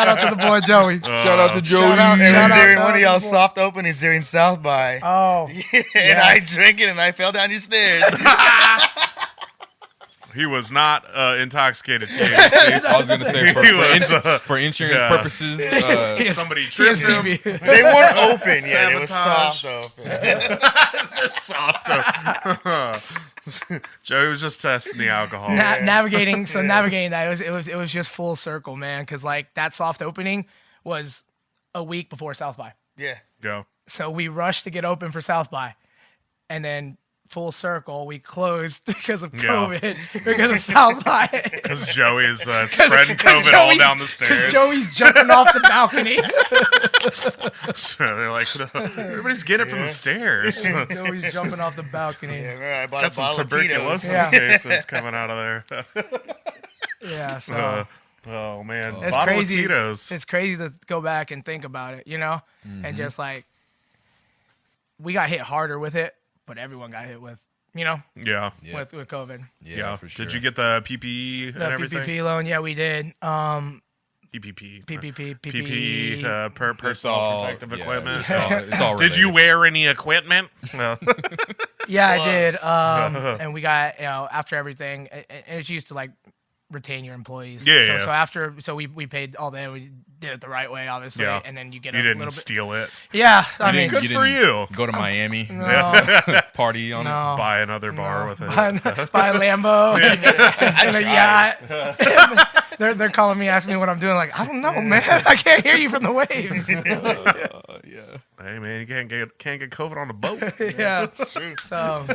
out to the boy Joey. Shout out to Joey. It was Shout out during to one of y'all the boy. soft openings during South by. Oh, And I drank it and I fell down your stairs. He was not intoxicated. I was gonna say He was, for insurance yeah. purposes. Somebody he is tripped him. TV. They weren't open yet. It was Sabotage. soft open. Soft. Joey was just testing the alcohol. Navigating that it was just full circle, man, because like that soft opening was a week before South by. Yeah. Go. So we rushed to get open for South by, and then full circle we closed because of COVID, because of South by. Because Joey is spreading COVID all down the stairs. Joey's jumping off the balcony. So they're like, everybody's getting it from the stairs. Joey's jumping off the balcony. Yeah, remember I bought Got a some bottle of tuberculosis Tito's. cases coming out of there. Yeah, so Oh man, it's bottle crazy. of Tito's. It's crazy to go back and think about it, and just like we got hit harder with it, but everyone got hit with, Yeah. with COVID. Yeah, for sure. Did you get the PPE and The everything? PPP loan, yeah, we did. PPP. PPP. Personal all- protective yeah, equipment. It's all Did you related. wear any equipment? No. Yeah, I did. And we got, after everything, and it's used to like retain your employees. Yeah, So yeah. after, we paid all that. We did it the right way, obviously. Yeah. And then you get You a didn't little bit. steal it. Yeah, I You mean, didn't- Good you for didn't you. Go to Miami, no, party on it. no. Buy another bar with it. Buy a Lambo and a yacht. They're calling me, asking me what I'm doing. Like, I don't know, man. I can't hear you from the waves. Hey man, you can't get COVID on a boat. Yeah. So,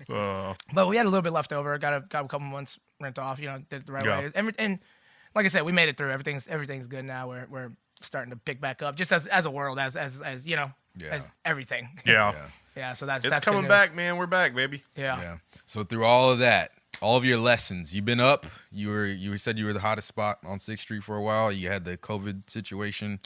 Go. but we had a little bit left over. Got a couple months rent off. Did it the right Yeah. way. And like I said, we made it through. Everything's good now. We're starting to pick back up, just as a world, as as everything. Yeah. Yeah. So that's It's good coming news. back, man. We're back, baby. Yeah. Yeah. So through all of that, all of your lessons, you've been up. You said you were the hottest spot on 6th Street for a while. You had the COVID situation.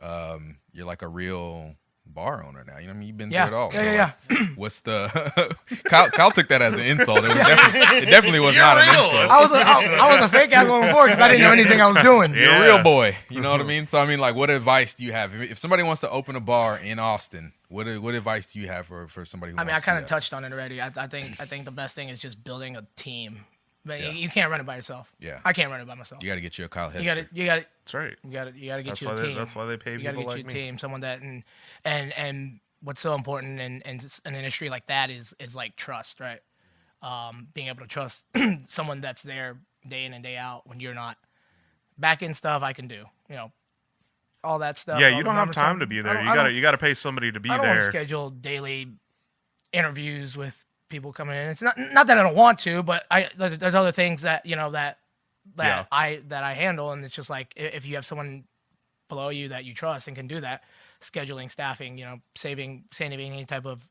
You're like a real bar owner now. You've been Yeah. through it all. Yeah, So, like, what's the Kyle took that as an insult. It definitely was not an real. insult. I was a fake ass going before because I didn't know anything I was doing. Yeah. You're a real boy. You know what I mean? So I mean, like, what advice do you have if somebody wants to open a bar in Austin? What advice do you have for somebody who I mean, I wants to kind do of that? touched on it already. I think the best thing is just building a team. But Yeah. you can't run it by yourself. Yeah. I can't run it by myself. You got to get you a Kyle Hester. You got to That's right. You got to get That's you why a team. that's why they pay You got to people get you like a me. team, someone that and what's so important in an industry like that is like trust, right? Being able to trust someone that's there day in and day out when you're not. Back end stuff I can do, all that stuff. Yeah, all you the don't have numbers time stuff. to be I there. don't- You got to pay somebody to be I don't want to there. schedule daily interviews with people coming in. It's not that I don't want to, but there's other things that that Yeah. I handle, and it's just like if you have someone below you that you trust and can do that, scheduling, staffing, saving any type of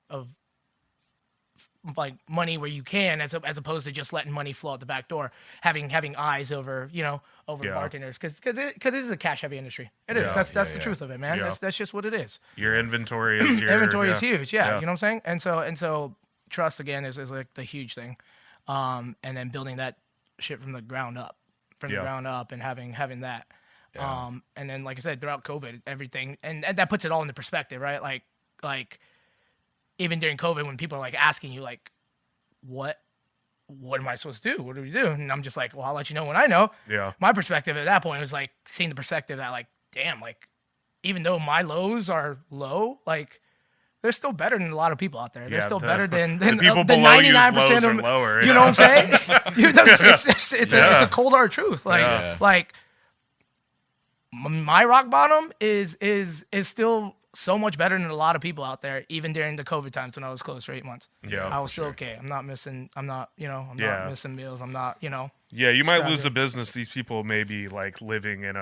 like money where you can, as opposed to just letting money flow out the back door, having eyes over over Yeah. bartenders, because this is a cash heavy industry. It is. Yeah. That's the truth of it, man. Yeah. That's just what it is. Your inventory is your Inventory is yeah. huge, yeah, Yeah. you know what I'm saying. And so trust again is like the huge thing, and then building that shit from the ground up, and having that, and then like I said, throughout COVID, everything, and that puts it all into perspective, right? Like even during COVID, when people are like asking you like, what am I supposed to do? What do we do? And I'm just like, well, I'll let you know when I know. Yeah. My perspective at that point was like seeing the perspective that like, damn, like even though my lows are low, like they're still better than a lot of people out there. They're Yeah, still the- better than the the people below you's 99% lows of are them. lower, You know what I'm saying? It's Yeah. a cold hard truth. Like Yeah. like my rock bottom is still so much better than a lot of people out there, even during the COVID times when I was closed for 8 months. Yeah, I was for still sure. okay. I'm not missing not Yeah. missing meals. I'm not, Yeah, you might Scrap lose it. a business. These people may be like living in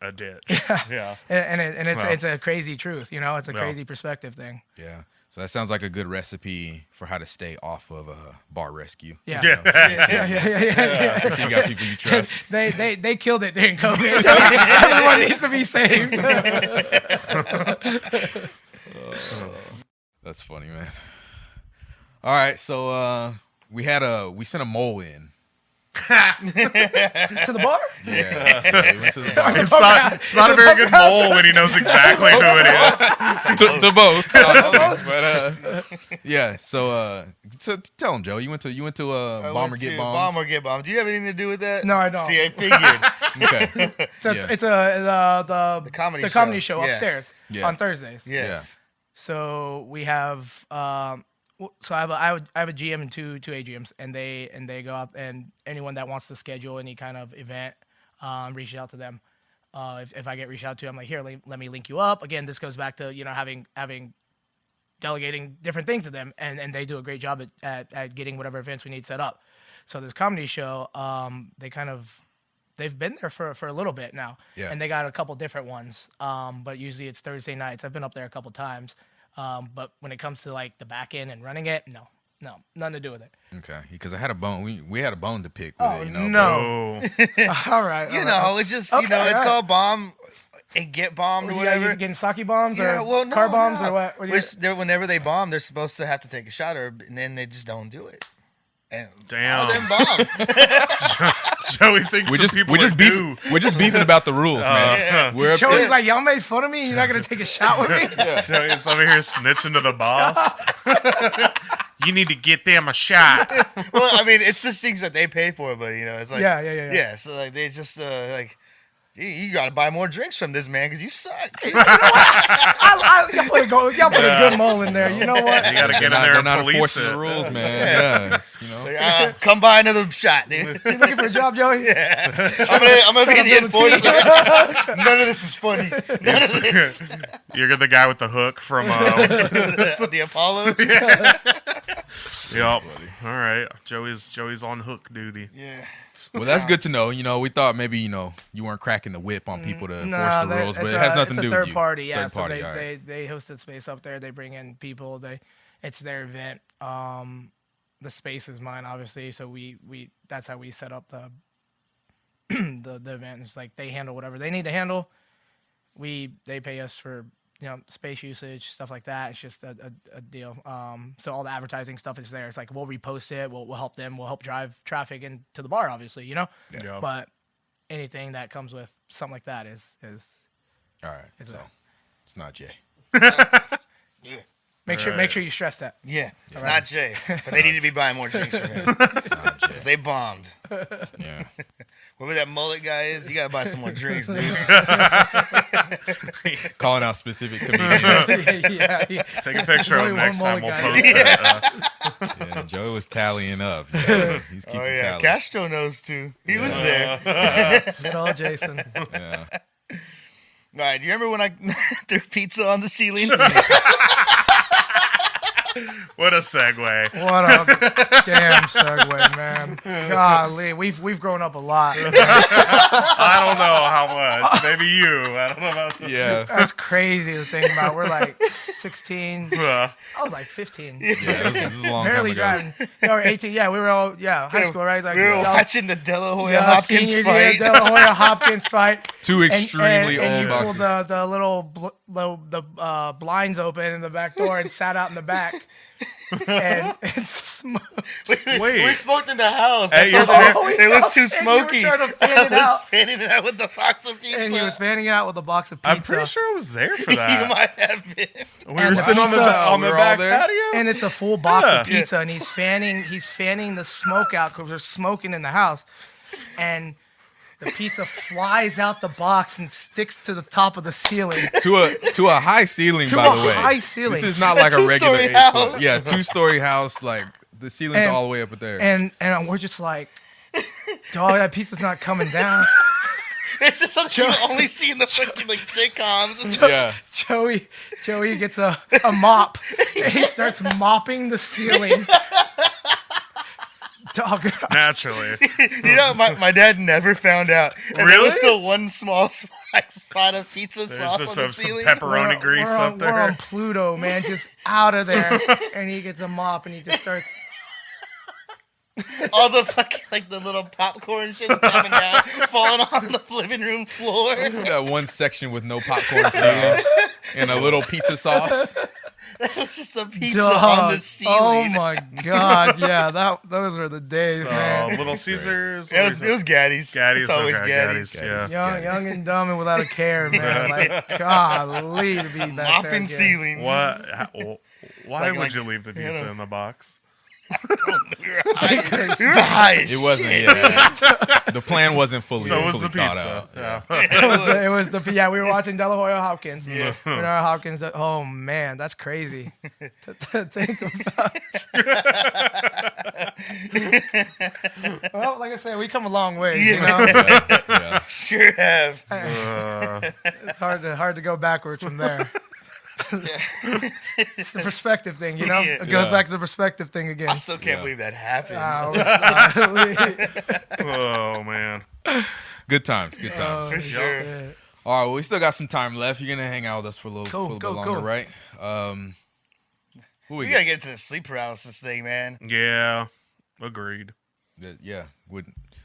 a ditch. Yeah. and it's Well. it's a crazy truth, it's a Well. crazy perspective thing. Yeah. So that sounds like a good recipe for how to stay off of bar rescue. Yeah. Yeah. Yeah. Make sure you got people you trust. They killed it during COVID. Everyone needs to be saved. That's funny, man. All right, so we sent a mole in. To the bar? Yeah, we went to the bar. It's not a very good mole when he knows exactly who it is. to both, honestly. But yeah, so tell him, Joe. You went to I Bomber went Get to Bombed. Bomber Get Bombed. Do you have anything to do with that? No, I don't. See, I figured. Okay. It's Yeah. the comedy show show. Yeah. upstairs Yeah. on Thursdays. Yes. So we have So I have a GM and two AGMs, and they go out, and anyone that wants to schedule any kind of event, reach out to them. If I get reached out to, I'm like, here, let me link you up. Again, this goes back to having delegating different things to them, and they do a great job at getting whatever events we need set up. So this comedy show, they've been there for a little bit now, and they got a couple different ones. But usually it's Thursday nights. I've been up there a couple times. But when it comes to like the back end and running it, no, nothing to do with it. Okay, because I had a bone. We had a bone to pick with Oh, it, you know. no. All right. You know, it's just, it's called bomb and get bombed or whatever. You getting sake bombs Yeah, or well, no, car bombs no. or what? Whenever they bomb, they're supposed to have to take a shot, and then they just don't do it. And Damn. all them bomb. Joey thinks We're some just people we're just are beefing. due. We're just beefing about the rules, man. yeah. We're upset. Joey's like, y'all made fun of me. You're not gonna take a shot with me. Joey's over here snitching to the boss. You need to get them a shot. Well, I mean, it's the things that they pay for, but it's like Yeah. So like they just like. You gotta buy more drinks from this man because you suck. Y'all put a good mole in there. You know what? You gotta get in there They're and not police enforcing it. the rules, man. Yes, you know. Like, come buy another shot, dude. You looking for a job, Joey? I'm gonna be the enforcer. None of this is funny. None of this. You're the guy with the hook from. The Apollo. Yep. All right. Joey's on hook duty. Yeah. Well, that's good to know. You know, we thought maybe you weren't cracking the whip on people to enforce the rules, but it has nothing to do with third you. party, yeah. Third party, So all right. they hosted space up there. They bring in people. It's their event. The space is mine, obviously. So we that's how we set up the the event. It's like they handle whatever they need to handle. They pay us for space usage, stuff like that. It's just a deal. So all the advertising stuff is there. It's like we'll repost it. We'll help them. We'll help drive traffic into the bar, obviously. Yeah. But anything that comes with something like that is All right. is So there. it's not Jay. Make sure you stress that. Yeah. It's not Jay. But they need to be buying more drinks from him. It's not Jay. 'Cause they bombed. Yeah. Whoever that mullet guy is, you gotta buy some more drinks, dude. Calling out specific comedians. yeah. Take a picture of only him one next time. We'll mullet post it. Yeah, Joey was tallying up. Yeah, he's keeping Oh yeah, tally. Castro knows too. He was there. Good old Jason. Yeah. All right, do you remember when I threw pizza on the ceiling? What a segue. What a damn segue, man. Golly, we've grown up a lot. I don't know how much. Maybe you. I don't know about the. Yeah. That's crazy to think about. We're like 16. I was like 15. Yeah, this is a long Barely time ago. driving. We were 18. Yeah, we were all high school, right? Like, We were y'all- watching the De La Hoya y'all Hopkins senior fight. year, De La Hoya Hopkins fight. Two extremely and old you boxers. pulled the little blinds open in the back door and sat out in the back. And it's Wait. We smoked in the house. Hey, That's you're- all it was too and you were smoky. trying to fan I it was out. fanning it out with the box of pizza. And he was fanning it out with a box of pizza. I'm pretty sure I was there for You that. might have been. We were And the sitting on the pizza, on we the were all back there? patio. And it's a full box Yeah. of pizza, and he's fanning the smoke out because we're smoking in the house, and the pizza flies out the box and sticks to the top of the ceiling. to a high ceiling, To by a the way. high ceiling. This is not like a regular two-story 8-foot. house. Yeah, 2-story house. Like the ceiling's And- all the way up there. And we're just like, dog, that pizza's not coming down. It's just something you only see in the fucking like sitcoms. yeah. Joey gets a mop, and he starts mopping the ceiling. Dog, Naturally. You know, my dad never found out. And there Really? was still one small spot of pizza There's sauce just on the some ceiling. pepperoni grease we're up on there. Pluto, man, just out of there. And he gets a mop and he just starts. All the fucking, like, the little popcorn shit's coming down, falling on the living room floor. That one section with no popcorn ceiling and a little pizza sauce. It was just a pizza Dog. on the ceiling. Oh my god, yeah, those were the days, man. Little Caesars. It was Gaddy's. Gaddy's. It's always Okay, Gaddy's. Gaddy's, yeah. Young and dumb and without a care, man. Like, golly, to be back there Mopping again. ceilings. What? Why Like- would like, you leave the you pizza know. in the box? We were high. We were high as It wasn't. shit. Yeah. The plan wasn't fully. So was fully the thought pizza. out. Yeah. It was the yeah. We were watching De La Hoya Hopkins. Yeah, Hopkins. Oh man, that's crazy to think about. Well, like I said, we come a long way. You know, Yeah. Sure have. it's hard to go backwards from there. It's the perspective thing, you know. Yeah. It goes Yeah. back to the perspective thing again. I still can't believe that happened. Oh man. Good times. Good times. For sure. All right. Well, we still got some time left. You're gonna hang out with us for a little, Cool, bit cool, longer, cool. right? Who we We got? gotta get to the sleep paralysis thing, man. Yeah. Agreed. Yeah.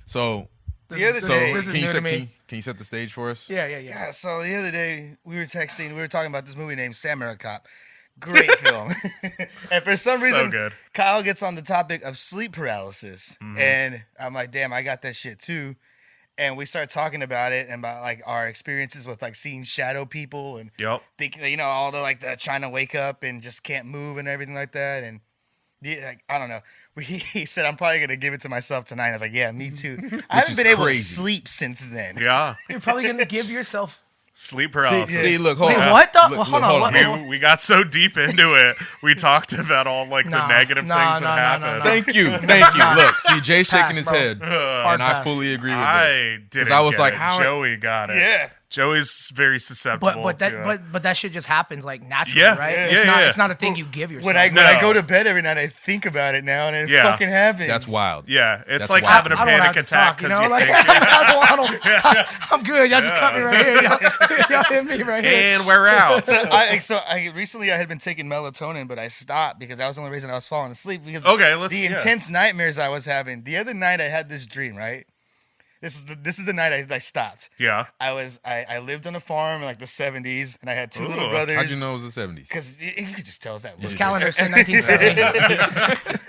So The other This day, is can you new to set me. can you set the stage for us? Yeah. yeah. So the other day we were texting. We were talking about this movie named Samurai Cop. Great film. And for some So reason, good. Kyle gets on the topic of sleep paralysis, Mm-hmm. and I'm like, damn, I got that shit too. And we start talking about it and about like our experiences with like seeing shadow people and Yep. thinking, you know, all the like the trying to wake up and just can't move and everything like that. And yeah, like, I don't know. He said, I'm probably gonna give it to myself tonight. I was like, yeah, me too. I haven't is been able to crazy. sleep since then. Yeah. You're probably gonna give yourself. Sleep paralysis. See, look, hold Wait, on. what the? Look, Well, hold look, on. hold What? on. We got so deep into it. We talked about all like the Nah, negative nah, things nah, that nah, happened. nah, Thank you. Look, see, Jay's shaking Pass, his bro. head, Hard and I pass. fully agree with this. I didn't. I was get like, it. how- Joey got it. Yeah. Joey's very susceptible. But to it. that shit just happens like naturally, Yeah, right? yeah, It's yeah, not yeah. it's not a thing you give yourself. When I No. go to bed every night, I think about it now, and it Yeah. fucking happens. That's wild. Yeah, it's That's like wild. having a I don't have panic to attack talk, you because know, you like think. I'm good. Y'all just cut me right here. Y'all hit me right here. And we're out. I recently I had been taking melatonin, but I stopped because that was the only reason I was falling asleep. Because Okay, let's- the yeah. intense nightmares I was having. The other night I had this dream. Right, this is the night I stopped. Yeah. I lived on a farm in like the 70s, and I had two little Ooh. brothers. How'd you know it was the 70s? Because you could just tell us that. His look. calendar said 1970.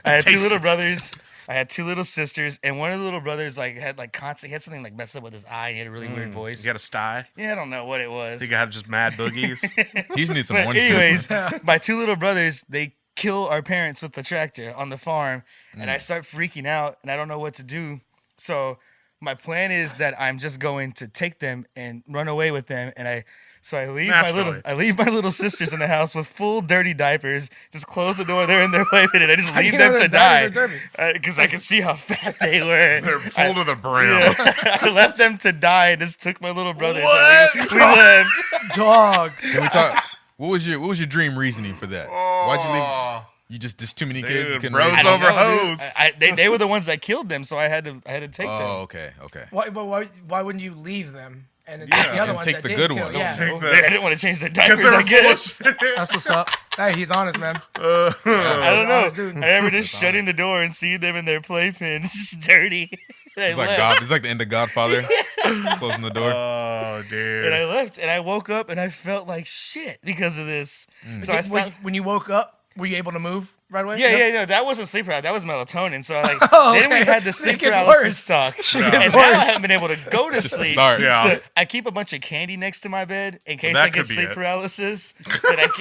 I had two Taste little it. brothers. I had two little sisters, and one of the little brothers like had like constant. He had something like messed up with his eye. And he had a really weird voice. You got a sty? Yeah, I don't know what it was. You got just mad boogies? He just needs some But orange anyways, juice. my two little brothers, they kill our parents with the tractor on the farm, and I start freaking out, and I don't know what to do. So my plan is that I'm just going to take them and run away with them, and I leave Naturally. I leave my little sisters in the house with full dirty diapers. Just close the door. They're in their way with it. And I just leave you them know to they're die dirty? because I could see how fat they were. They're full to the brim. Yeah. I left them to die and just took my little brothers. And we left. Dog. Can we talk? What was your dream reasoning for that? Why'd you leave? You just too many kids. You Dude, couldn't bros raise I don't over know, dude. hose. They were the ones that killed them, so I had to take them. Oh, okay. Why wouldn't you leave them? And the Yeah, other and ones take that the did good kill, one. Yeah, Take the- I didn't want to change their Because diapers, they're I guess. full of shit. that's what's up. Hey, he's honest, man. I don't know. honest dude. I remember just shutting the door and seeing them in their playpens, dirty. It's like It's like the end of Godfather. Closing the door. Oh, dude. And I left, and I woke up, and I felt like shit because of this. So I stopped. When you woke up, were you able to move right away? Yeah, no, that wasn't sleep paralysis. That was melatonin. So like, Oh, then we okay. had the It sleep gets paralysis worse. talk, gets and now I worse. haven't been able to go to Just a sleep. start. Yeah. So I keep a bunch of candy next to my bed in case that I get could be sleep it. paralysis.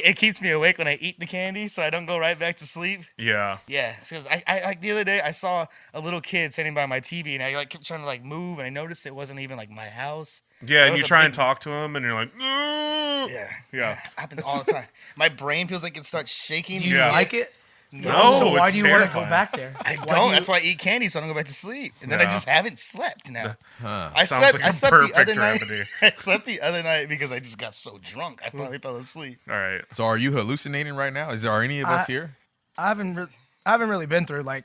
It keeps me awake when I eat the candy, so I don't go right back to sleep. Yeah. Yeah, because I like the other day I saw a little kid sitting by my TV, and I like kept trying to like move, and I noticed it wasn't even like my house. Yeah, That and was you a try and big- talk to him, and you're like, "No." Yeah, Yeah. happens all the time. My brain feels like it starts shaking. Do you Yeah. like it? No, So why it's do you want to terrifying. go back there? I Why don't. do That's why I eat candy so I don't go back to sleep, and then I Yeah. just haven't slept now. I Sounds slept. like I a slept the other perfect night. remedy. I slept the other night because I just got so drunk. I finally fell asleep. All right. So are you hallucinating right now? Are any of us here? I haven't really been through like.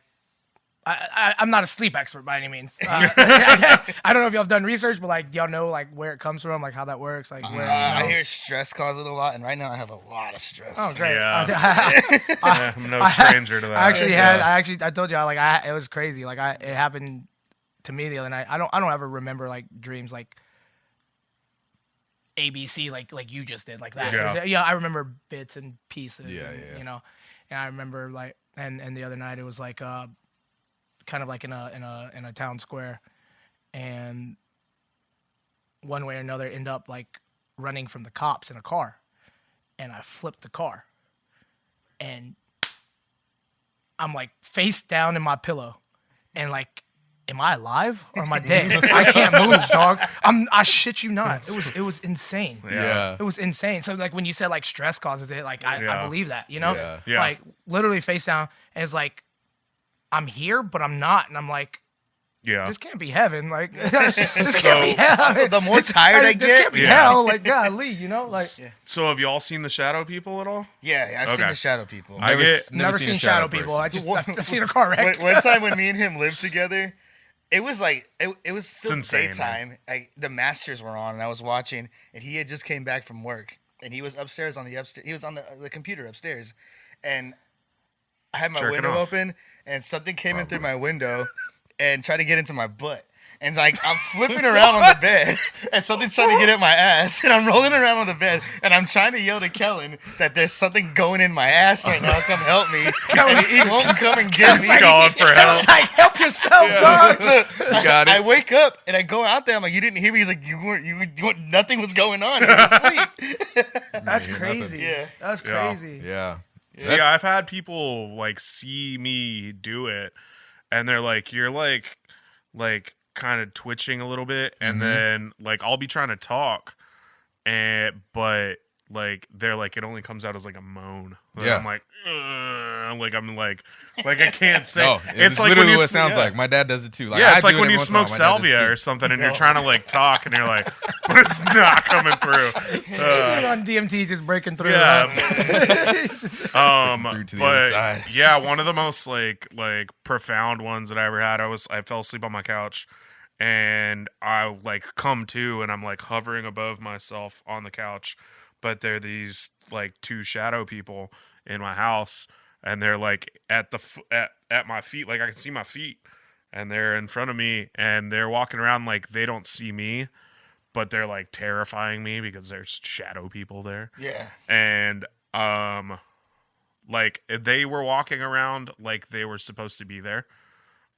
I'm not a sleep expert by any means. I don't know if y'all have done research, but like, y'all know like where it comes from, like how that works, like where. I hear stress cause it a lot, and right now I have a lot of stress. Oh, great! Yeah. I'm no stranger to that. I told you, it was crazy. Like it happened to me the other night. I don't ever remember like dreams like ABC like you just did like that. Yeah. I remember bits and pieces. Yeah, and, yeah. You know, and I remember like and the other night it was like kind of like in a town square, and one way or another end up like running from the cops in a car, and I flipped the car, and I'm like face down in my pillow, and like, am I alive or am I dead? I can't move, dog. I shit you not. It was insane. Yeah. It was insane. So like when you said like stress causes it, like I believe that, you know? Yeah. Yeah. Like literally face down, and it's like I'm here, but I'm not, and I'm like, Yeah. this can't be heaven. Like this can't be hell. Also, the more tired I this get, can't be hell. Like golly, you know? Like So have y'all seen the shadow people at all? yeah, I've seen Okay. the shadow people. never seen shadow people. I've seen a car wreck. One time when me and him lived together, it was like it was still insane, daytime. The Masters were on, and I was watching, and he had just came back from work, and he was upstairs on the upstairs. He was on the computer upstairs, and I had my Jerking window off. open, and something came in through my window, and tried to get into my butt. And like I'm flipping around on the bed, and something's trying to get at my ass, and I'm rolling around on the bed, and I'm trying to yell to Kellen that there's something going in my ass right now. Come help me. And he won't come and get me. Calling for help. It's like help yourself, dog. You got it. I wake up and I go out there. I'm like, you didn't hear me. He's like, nothing was going on. You were asleep. That's hear crazy. nothing. Yeah. That's Yeah. crazy. Yeah. See, I've had people like see me do it, and they're like, "You're like kind of twitching a little bit," and then like I'll be trying to talk, but like they're like it only comes out as like a moan. And Yeah. I'm like, I can't say. No, it's like literally what it sounds yeah. like. My dad does it too. Like, Yeah, it's I like do it when every you once in a while. smoke My dad does it salvia too. or something, and you're trying to like talk, and you're like, but it's not coming through. On DMT just breaking through. Yeah. Through to the other But side. yeah, one of the most like profound ones that I ever had. I fell asleep on my couch, and I like come to, and I'm like hovering above myself on the couch, but there are these like two shadow people in my house, and they're like at my feet, like I can see my feet, and they're in front of me, and they're walking around like they don't see me, but they're like terrifying me because there's shadow people there. Yeah. And like they were walking around like they were supposed to be there,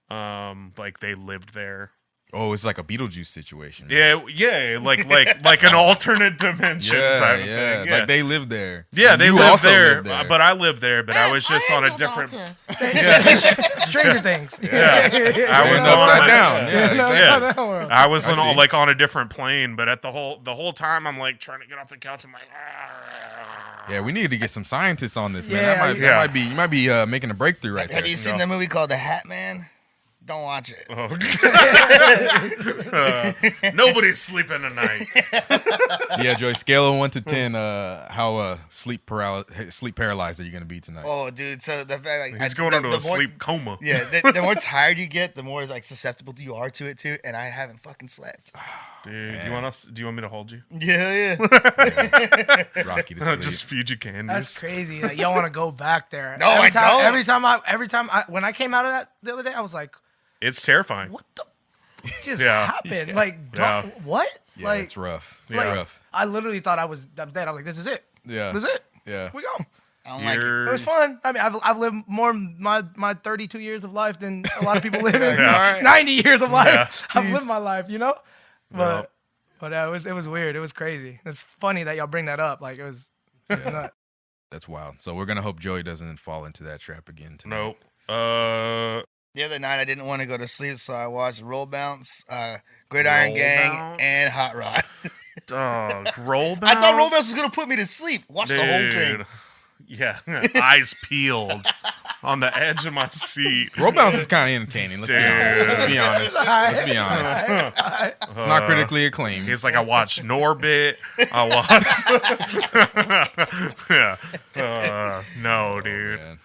like they lived there. Oh, it's like a Beetlejuice situation. Yeah, like an alternate dimension type of thing. Yeah, Like they live there. yeah, And they you lived also there, live but I lived there, but I was just on a different. Stranger Things. Yeah, I was It's on upside like- down. Yeah, exactly. Yeah, I was I on see. like on a different plane, but at the whole time I'm like trying to get off the couch. I'm like, Yeah, we need to get some scientists on this, man. Yeah, You might be making a breakthrough right there. Have you seen the movie called The Hat Man? Don't watch it. nobody's sleeping tonight. Yeah, Joy. Scale of 1 to 10. How sleep paralyzed are you gonna be tonight? Oh, dude. So the fact like He's going into a more, sleep coma. Yeah, the more tired you get, the more like susceptible you are to it too. And I haven't fucking slept. Dude, do you want me to hold you? Yeah. Rocky to sleep. Just feed you candies. That's crazy. Like, y'all want to go back there? No, I don't. Every time when I came out of that the other day, I was like, It's terrifying. what the just Yeah. happened? Like, Yeah. what? Yeah, like, it's rough. It's like, rough. I literally thought I was dead. I was like, this is it. Yeah. This is it. Yeah. We go. I don't like it. It was fun. I mean, I've lived more my 32 years of life than a lot of people live in Yeah. 90 years of life. Yeah. I've lived my life, you know. But it was weird. It was crazy. It's funny that y'all bring that up. Like it was nuts. That's wild. So we're gonna hope Joey doesn't fall into that trap again tonight. Nope. The other night I didn't want to go to sleep, so I watched Roll Bounce, Gridiron Roll Gang, Bounce? and Hot Rod. Roll I thought Roll Bounce? Bounce was gonna put me to sleep. Watch the whole thing. Dude. Yeah, eyes peeled on the edge of my seat. Roll Bounce is kind of entertaining. Let's be honest. Let's be honest. Let's be honest. It's not critically acclaimed. He's like, I watched Norbit. I watched. Yeah. No, dude. Man.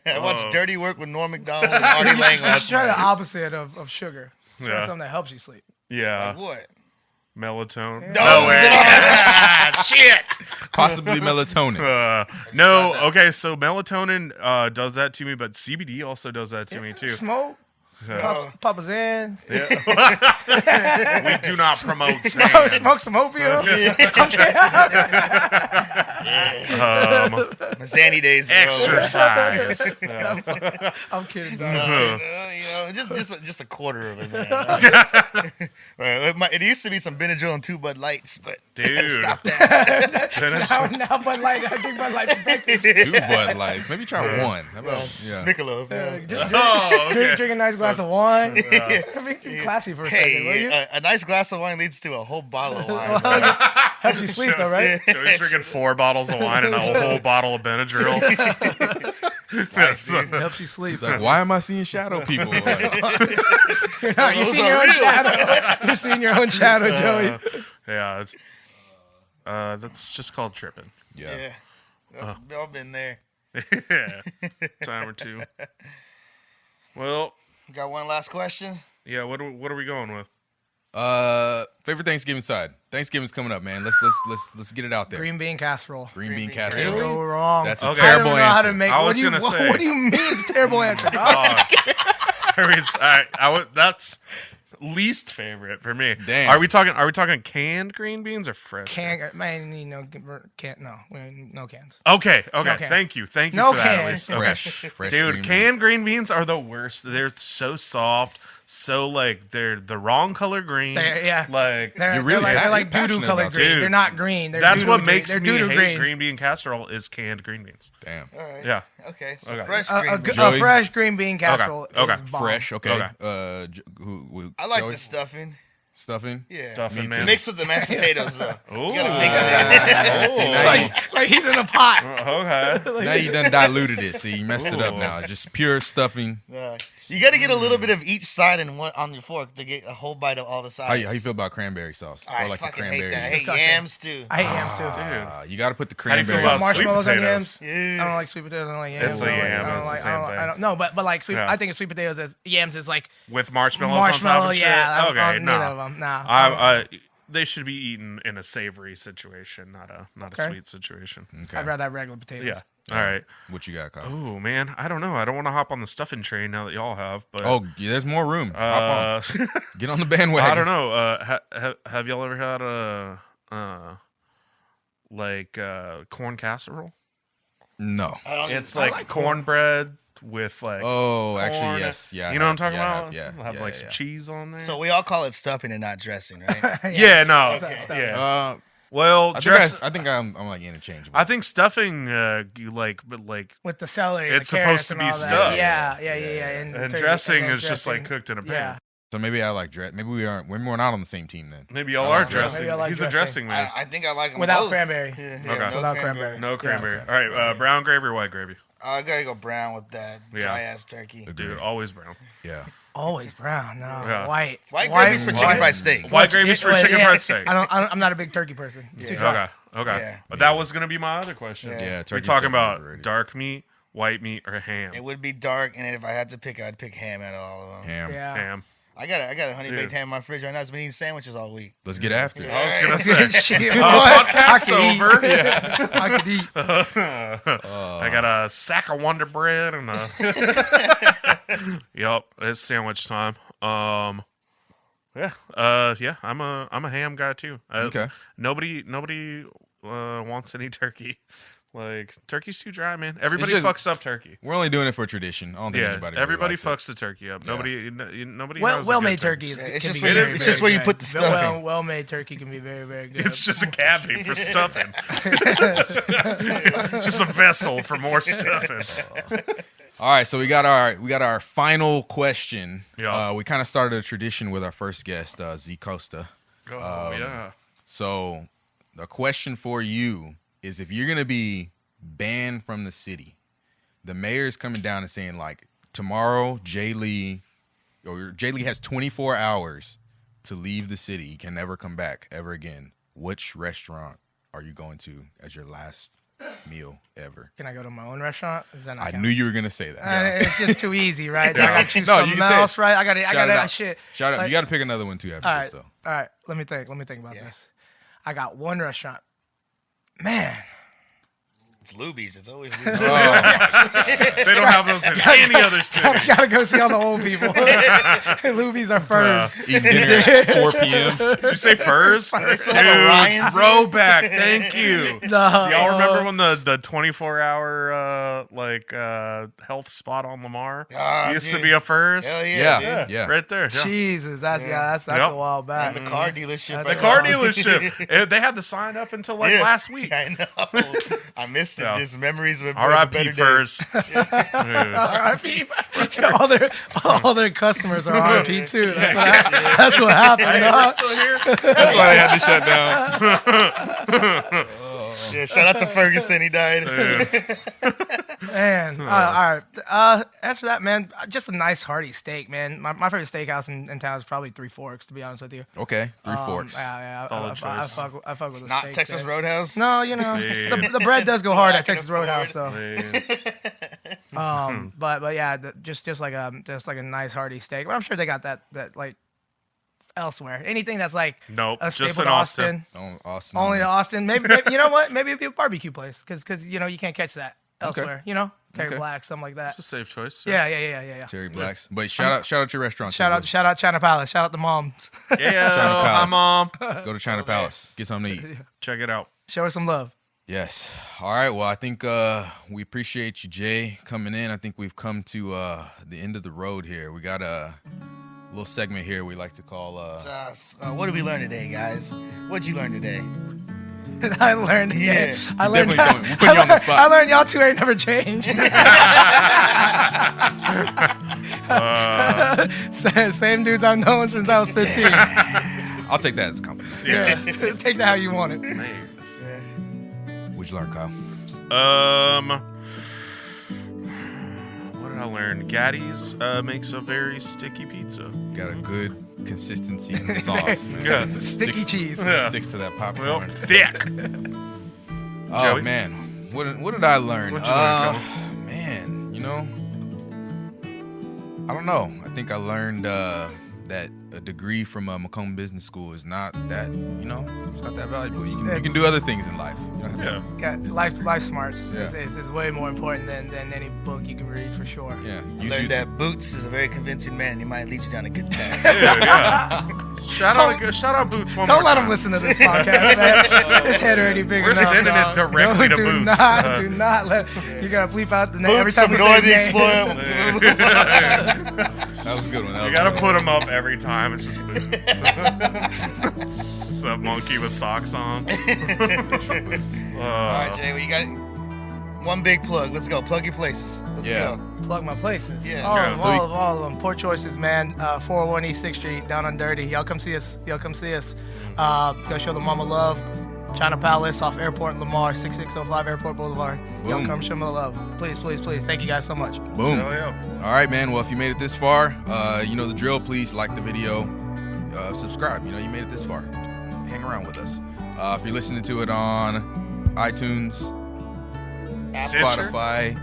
I watched Dirty Work with Norm Macdonald and Artie Lang Let's last try the night. opposite of sugar. Try Yeah. something that helps you sleep. Yeah. Like what? Melatonin. No, Shit. Possibly melatonin. No. Okay. So melatonin does that to me, but CBD also does that to me too. Smoke. Papa's in. We do not promote sand. No, smoke some opium. My Zanny days. Are over. Exercise. I'm kidding, dog. Just a quarter of it. Right, it used to be some Benadryl and 2 Bud Lights, but Dude. stop that. Now Bud Light. I drink Bud Light for breakfast. 2 Bud Lights. Maybe try one. How about, Michelob. Drink a nice glass of wine. Be classy for a second, will you? Hey, a nice glass of wine leads to a whole bottle of wine. Helps you sleep, though, right? Joey's drinking 4 bottles of wine and a whole bottle of Benadryl. Helps you sleep. It's like, why am I seeing shadow people? Like, You're seeing your own shadow. You're seeing your own shadow, Joey. Yeah. That's just called tripping. yeah. Y'all been there. Yeah. Time or two. Well, Got one last question. yeah, what are we going with? Favorite Thanksgiving side. Thanksgiving's coming up, man. Let's get it out there. Green bean casserole. Green bean Can't casserole. go wrong. That's a Okay. terrible I don't know how answer. to make. I What was do you gonna say. What do you mean it's a terrible answer? dog? That's least favorite for me. Damn. Are we talking canned green beans or fresh? Man, you know, can't. No, no cans. Okay. No cans. Thank you No for that. At cans. least. Okay. Fresh. Dude, green canned green beans are the worst. They're so soft, so like they're the wrong color green. Yeah. Like They're really like, passionate I like doo-doo colored about green. Dude. They're not green. They're that's what doo-doo green. makes They're me doo-doo hate green. green bean casserole is canned green beans. Damn. All right. Yeah. Okay. So Okay. fresh A green. beans. Joey? fresh green bean casserole. Okay. Is bomb. Fresh. Okay. Okay. I like Joey? the stuffing. Stuffing. Yeah. Stuffing, Me man. too. Mixed with the mashed potatoes though. Ooh. You gotta mix it. See, now, Like he's in a pot. Okay. now you done diluted it. See, you messed it up Ooh. now. Just pure stuffing. You got to get a little bit of each side and one on your fork to get a whole bite of all the How sides. you feel about cranberry sauce? I like the fucking hate cranberries. that. I hate Disgusting. yams too. I hate yams too. Dude. You got to put the How do you feel cranberry. about sweet Marshmallows on potatoes? yams. I don't like sweet potatoes. I don't like yams. It's a I don't like- yam, I don't it's the like- same I don't- thing. I don't know, but like sweet. Yeah. I think of sweet potatoes as yams is like With marshmallows marshmallow. on top of Yeah. shit? Okay, neither no. of them. Nah. They should be eaten in a savory situation, not a Okay. sweet situation. Okay. I'd rather have regular potatoes. Yeah. All right. What you got, Kyle? Oh man, I don't know. I don't want to hop on the stuffing train now that y'all have, but Oh, yeah, there's more room. Hop on. Get on the bandwagon. I don't know. Have y'all ever had a corn casserole? No. It's like cornbread with like. Oh, actually, corn. yes. Yeah. You know what I'm talking about? Yeah. It'll have like some cheese on there. So we all call it stuffing and not dressing, right? yeah, no, Okay. yeah. Well, I dress. think I'm like interchangeable. I think stuffing, you like, but like, With the celery. It's the carrots supposed to and be all that. stuffed. Yeah. and turkey- dressing then is just like dressing. cooked in a pan. Yeah. so maybe I like dress. Maybe we're not on the same team then. Maybe y'all are Okay. dressing. Maybe I like He's a dressing. dressing man. I think I like them Without both. cranberry. Yeah, Okay. no Without cranberry. cranberry. No cranberry. okay. All right, brown gravy or white gravy? I gotta go brown with that Yeah. dry ass turkey. Dude, always brown. Yeah. Always brown. No, Yeah. white. White gravy's for chicken white- fried steak. White gravy's for Well, chicken yeah, fried steak. I'm not a big turkey person. It's too dry. Okay. Yeah. But that was gonna be my other question. Yeah. Yeah, We're turkey's talking definitely about overrated. dark meat, white meat, or ham. It would be dark, and if I had to pick, I'd pick ham out of all of them. Ham. Yeah. Ham. I got a honey baked Dude. ham in my fridge right now. It's been eating sandwiches all week. Let's get after it. I was gonna say. Shit, Podcast's I over. could eat. I could eat. I got a sack of Wonder Bread and a. Yup, it's sandwich time. Yeah. I'm a ham guy too. Okay. Nobody wants any turkey. Like turkey's too dry, man. Everybody just- fucks up turkey. We're only doing it for tradition. I don't think Yeah, anybody. really everybody likes it. fucks the turkey up. Nobody knows a Well good made turkey is. It's can just be where very, it's very just where you good. put the stuffing. Well made turkey can be very, very good. It's just a cavity for stuffing. It's just a vessel for more stuffing. All right, so we got our final question. Yeah. We kind of started a tradition with our first guest, Z Costa. Oh yeah. So the question for you is: if you're gonna be banned from the city, the mayor's coming down and saying like tomorrow, Jay Lee has 24 hours to leave the city. He can never come back ever again. Which restaurant are you going to as your last meal ever? Can I go to my own restaurant? Is that not I count? knew you were gonna say that. It's just too easy, right? Yeah. I gotta choose No, you something can say it. else, right? I Shout it gotta out. shit. Shout out! Like- You got to pick another one too after All this right, though. all right. Let me think about this. I got one restaurant. Man, It's Luby's. It's always Oh, Luby's. they don't have those in any other city. Gotta go see all the old people. Luby's are first. Eating dinner at 4 p.m. Did you say furs? They still have Orion's. Throwback. Thank you. Do No. y'all remember when the 24-hour health spot on Lamar used to dude. be a furs? Hell yeah. Yeah, dude. yeah. Right there. Yeah. Jesus, that's Yep. a while back. And the car dealership. That's The right car now. dealership. They had the sign up until Yeah. last week. I know. I missed it. Yeah. Just memories of a R.I.P. better day. furs. RIP. all their customers are RIP too. That's what happened. Hey, dog. we're still here. That's why they had to shut down. Yeah, shout out to Ferguson. He died. Man, all right. After that, man, just a nice hearty steak, man. My favorite steakhouse in town is probably Three Forks, to be honest with you. Okay, Three Forks. Yeah, Solid I choice. fuck with the Not steak Texas there. Roadhouse. No, you know, Yeah. the bread does go hard I at can Texas afford. Roadhouse, though. Yeah. But yeah, just like a nice hearty steak. But I'm sure they got that like elsewhere. Anything that's like Nope, a just staple in to Austin. Oh, Austin. Only to Austin. Maybe you know what? Maybe it'd be a barbecue place because you know you can't catch that elsewhere. You know, Terry Okay. Black, something like that. It's a safe choice. Yeah. Terry Blacks. But shout out your restaurant. Shout out China Palace. Shout out to moms. Yeah. China Hi, Palace. Mom. Go to China Palace. Get something to eat. Check it out. Show her some love. Yes. All right. Well, I think we appreciate you, Jay, coming in. I think we've come to the end of the road here. We got a little segment here we like to call. What did we learn today, guys? What'd you learn today? I learned. Yeah. I learned. Definitely don't. We put you on the spot. I learned y'all two ain't never changed. Same dudes I've known since I was 15. I'll take that as a compliment. Yeah. Take that how you want it. What'd you learn, Kyle? What did I learn? Gaddy's makes a very sticky pizza. Got a good consistency in the sauce, man. Yeah. It Sticky sticks- cheese. Yeah. Sticks to that Well, popcorn. thick. Oh Joey? man, what did I learn? What'd you learn, Man, you know, I don't know. I think I learned that a degree from Macomb Business School is not that, you know, it's not that valuable. You can do other things in life. You don't have to- Yeah. Life smarts Yeah. is way more important than any book you can read for sure. Yeah. I Use learned YouTube. that Boots is a very convincing man. He might lead you down a good path. Dude, yeah. Shout out Boots one more Don't let time. him listen to this podcast, man. His head already big We're enough. sending it dog. directly to do Boots. Do not let. You gotta bleep out the name every Boots, time some you say noisy his name. explorer. That was a good one. You gotta put him up every time. It's just Boots. It's a monkey with socks on. All right, Jay, well, you got one big plug. Let's go. Plug your places. Let's Yeah. go. Plug my places. Yeah. All, Yeah. of them, all of them. Poor choices, man. 401 East 6th Street, down on Dirty. Y'all come see us. Go show the mama love. China Palace off Airport and Lamar, 6605 Airport Boulevard. Y'all Boom. come show me love. Please, please, please. Thank you guys so much. Boom. Hell yeah. All right, man. Well, if you made it this far, you know the drill. Please like the video, subscribe. You know you made it this far. Hang around with us. If you're listening to it on iTunes, Stitcher? Spotify,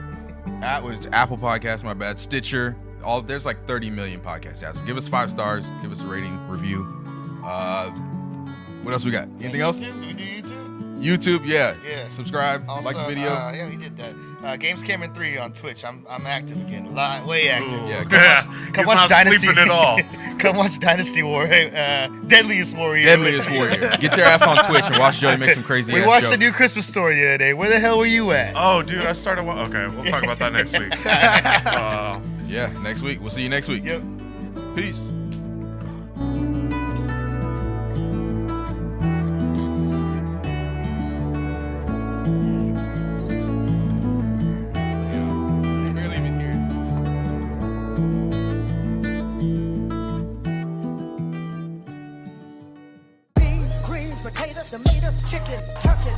Apple Podcasts, my bad, Stitcher. There's like 30 million podcast apps. Give us 5 stars. Give us a rating, review. What else we got? Anything else? YouTube? Do we do YouTube? YouTube, yeah. Yeah. Subscribe, Also, like the video. Yeah, we did that. Games Cameron 3 on Twitch. I'm active again. Way active. Ooh. Yeah, He's not sleeping at all. Come watch Dynasty War. Deadliest Warrior. Deadliest Warrior. Get your ass on Twitch and watch Joey make some crazy We ass watched jokes. the new Christmas Story the other day. Where the hell were you at? Oh, dude, I started. Okay, we'll talk about that next week. Yeah, next week. We'll see you next week. Yep. Peace. Beans, greens, potatoes, tomatoes, chicken, turkey.